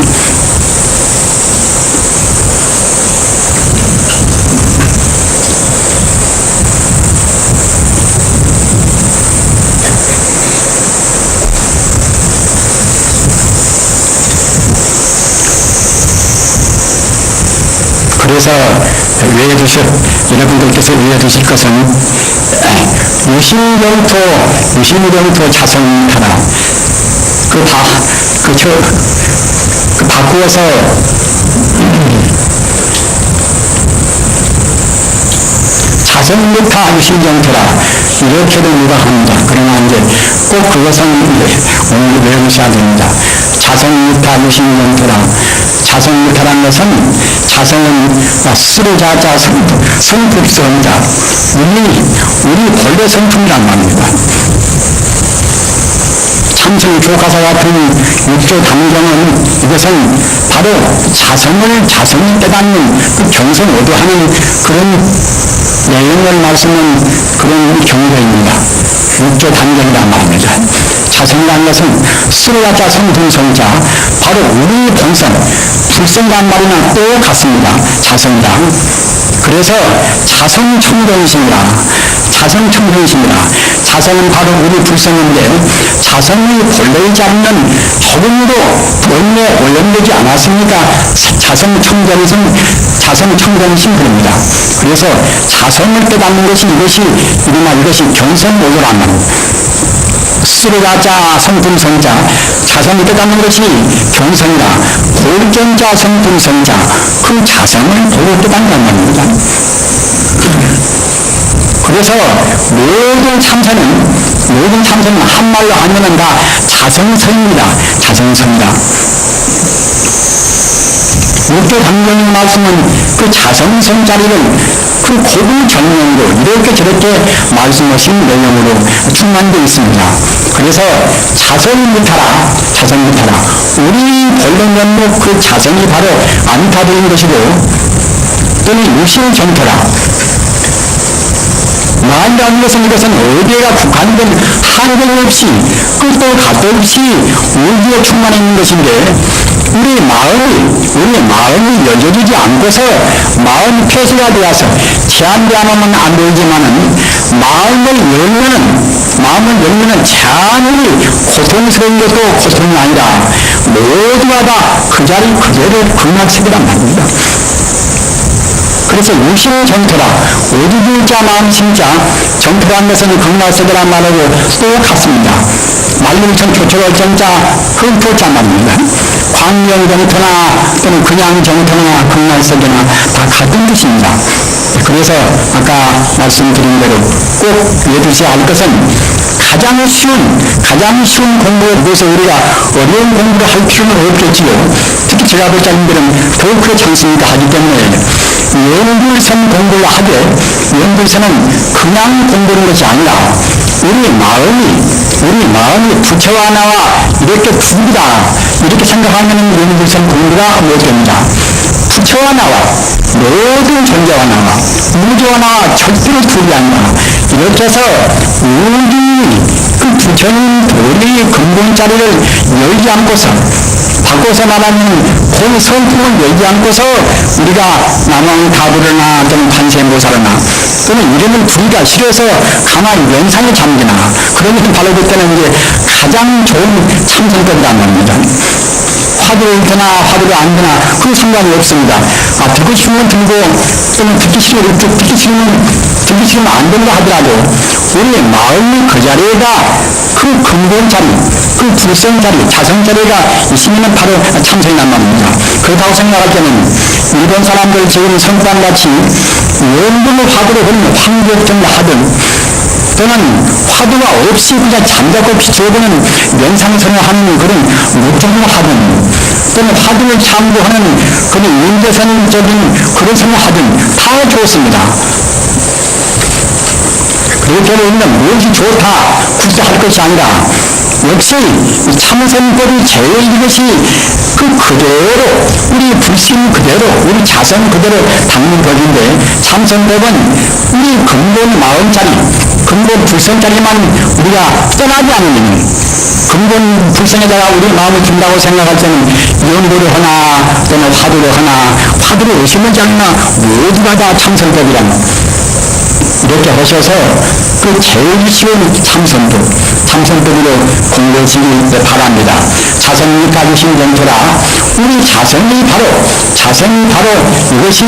그래서 여러분들께서 외워두실 것은 유심경토 자성하라. 바꾸어서 자성무타 유심경토라 이렇게도 누가합니다. 그러나 이제 꼭 그것은 오늘 외우셔야 됩니다. 자성무타 유심경토라. 자성무타라는 것은 자성은 수르자자 성품성자 우리 본래 성품이란 말입니다. 참선 교과서 같은 육조 담경은 이것은 바로 자성이 깨닫는 그 경선 오도하는 그런 내용을 말씀은 그런 경고입니다. 육조 담경이란 말입니다. 자성이라는 것은 수르자자 성품성자 바로 우리 본성 불성이란 말이나 또 같습니다. 자성이다. 그래서 자성청정심이라. 자성은 바로 우리 불성인데 자성이 본래이지 않는 조금도 원래 오염되지 않았으니까 자성청정심 그럽니다. 그래서 자성을 깨닫는 것이 이것이 경선오도란 말입니다. 수르자자 성품성자 자성을 깨닫는 것이 경성이라 골전자 성품성자 그 자성을 도로 깨닫는 말입니다. 그래서 모든 참선은 한말로 하면은 다 자성성입니다. 육조 담경의 말씀은 그 자성성 자리를 그 고분 정령으로 이렇게 저렇게 말씀하신 내용으로 충만되어 있습니다. 그래서 자성무타라. 우리 본래 면목 그 자성이 바로 안타되는 것이고 또는 유심경토라. 마음이라는 것은 이것은 어디에가 국한된 한계 없이 끝도 갓도 없이 우주에 충만해 있는 것인데 우리 마음이 열려지지 않고서 마음이 폐쇄가 되어서 제한되어야만 안 되지만은 마음을 열면은 찬이 고통스러운 것도 고통이 아니라 모두가 다 그 자리 그대로 극락세계란 말입니다. 그래서 유심 정토라, 오두두자 마음 심자, 정토라는 것은 극락세계란 말하고 똑같습니다. 만물천 교초월 정자, 흑토자 말입니다. 광명 정토나 또는 그냥 정토나 극락세계나 다 같은 뜻입니다. 그래서 아까 말씀드린 대로 꼭 외두셔야 할 것은 가장 쉬운 공부에서 우리가 어려운 공부를 할 필요는 없겠지요. 특히 제가 볼 자님들은 더욱 그렇지 않습니까? 하기 때문에 연불선 공부를 하되, 연불선은 그냥 공부하는 것이 아니라 우리 마음이 부처와 나와 이렇게 둘이다, 이렇게 생각하면 연불선 공부가 못 됩니다. 부처와 나와, 모든 존재와 나와, 우주와 나와 절대로 둘이 아니라 이렇게 해서 우리 그 부처님 도리 근본자리를 열지 않고서, 바꿔서 말하면 본 성품을 열지 않고서 우리가 남왕가부르나 또는 관세음보살이나 또는 이름을 부리가 싫어서 가만히 연상에 잠기나, 그러면 바로 그때는 이제 가장 좋은 참선법이란 말입니다. 화두를 되나 화두를 안 되나 그 상관이 없습니다. 듣고 싶으면 들고 또는 듣기 싫으면 안 된다 하더라도 우리의 마음이 그 자리에가 그 근본 자리, 그 불성 자리, 자성 자리가 있으면 바로 참선이 난 말입니다. 그렇다고 생각할 때는 일본 사람들 지금 성반같이 원불로 화두를 보는 황벽정을 하든 또는 화두가 없이 그냥 잠자고 비춰보는 명상선을 하는 그런 무정을 하든 또는 화두를 참고하는 그런 인재선적인 그런 선을 하든 다 좋습니다. 그렇게 우리는 무엇이 좋다 굳이 할 것이 아니라 역시 참선법이 제일 이것이 그대로 우리 불신 그대로 우리 자성 그대로 닦는 법인데, 참선법은 우리 근본 마음자리, 근본 불성자리만 우리가 떠나지 않으면, 근본 불성에다가 우리 마음을 둔다고 생각할 때는 연구를 하나 또는 화두를 하나, 화두를 의심을 잡나 모두가 다 참선법이란 이렇게 하셔서 그 제일 쉬운 참선법으로 공부하시기 바랍니다. 자성이 가지신 정토라, 우리 자성이 바로 이것이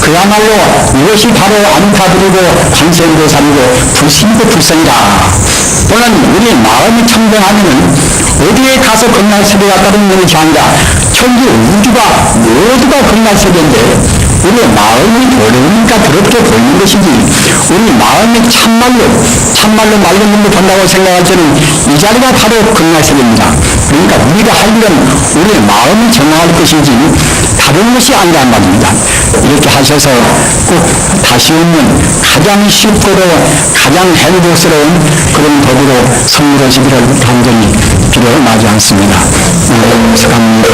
그야말로 이것이 바로 안타드리고 관세음보살이고 불신고 불성이다. 또는 우리 마음이 청정하면은 어디에 가서 극락세계가 다른 것이 아니라 천지 우주가 모두가 극락세계인데 우리 마음이 어려우니까 그렇게 보이는 것이지, 우리 마음이 참말로 맑은 눈을 본다고 생각할 때는 이 자리가 바로 극락세계입니다. 그러니까 우리가 할 일은 우리 마음이 정화할 것이지 다른 것이 아니란 말입니다. 이렇게 하셔서 꼭 다시 오면 가장 쉽고도 가장 행복스러운 그런 법으로 성불하시기를 간절히 기도하지 않습니다. 감사합니다.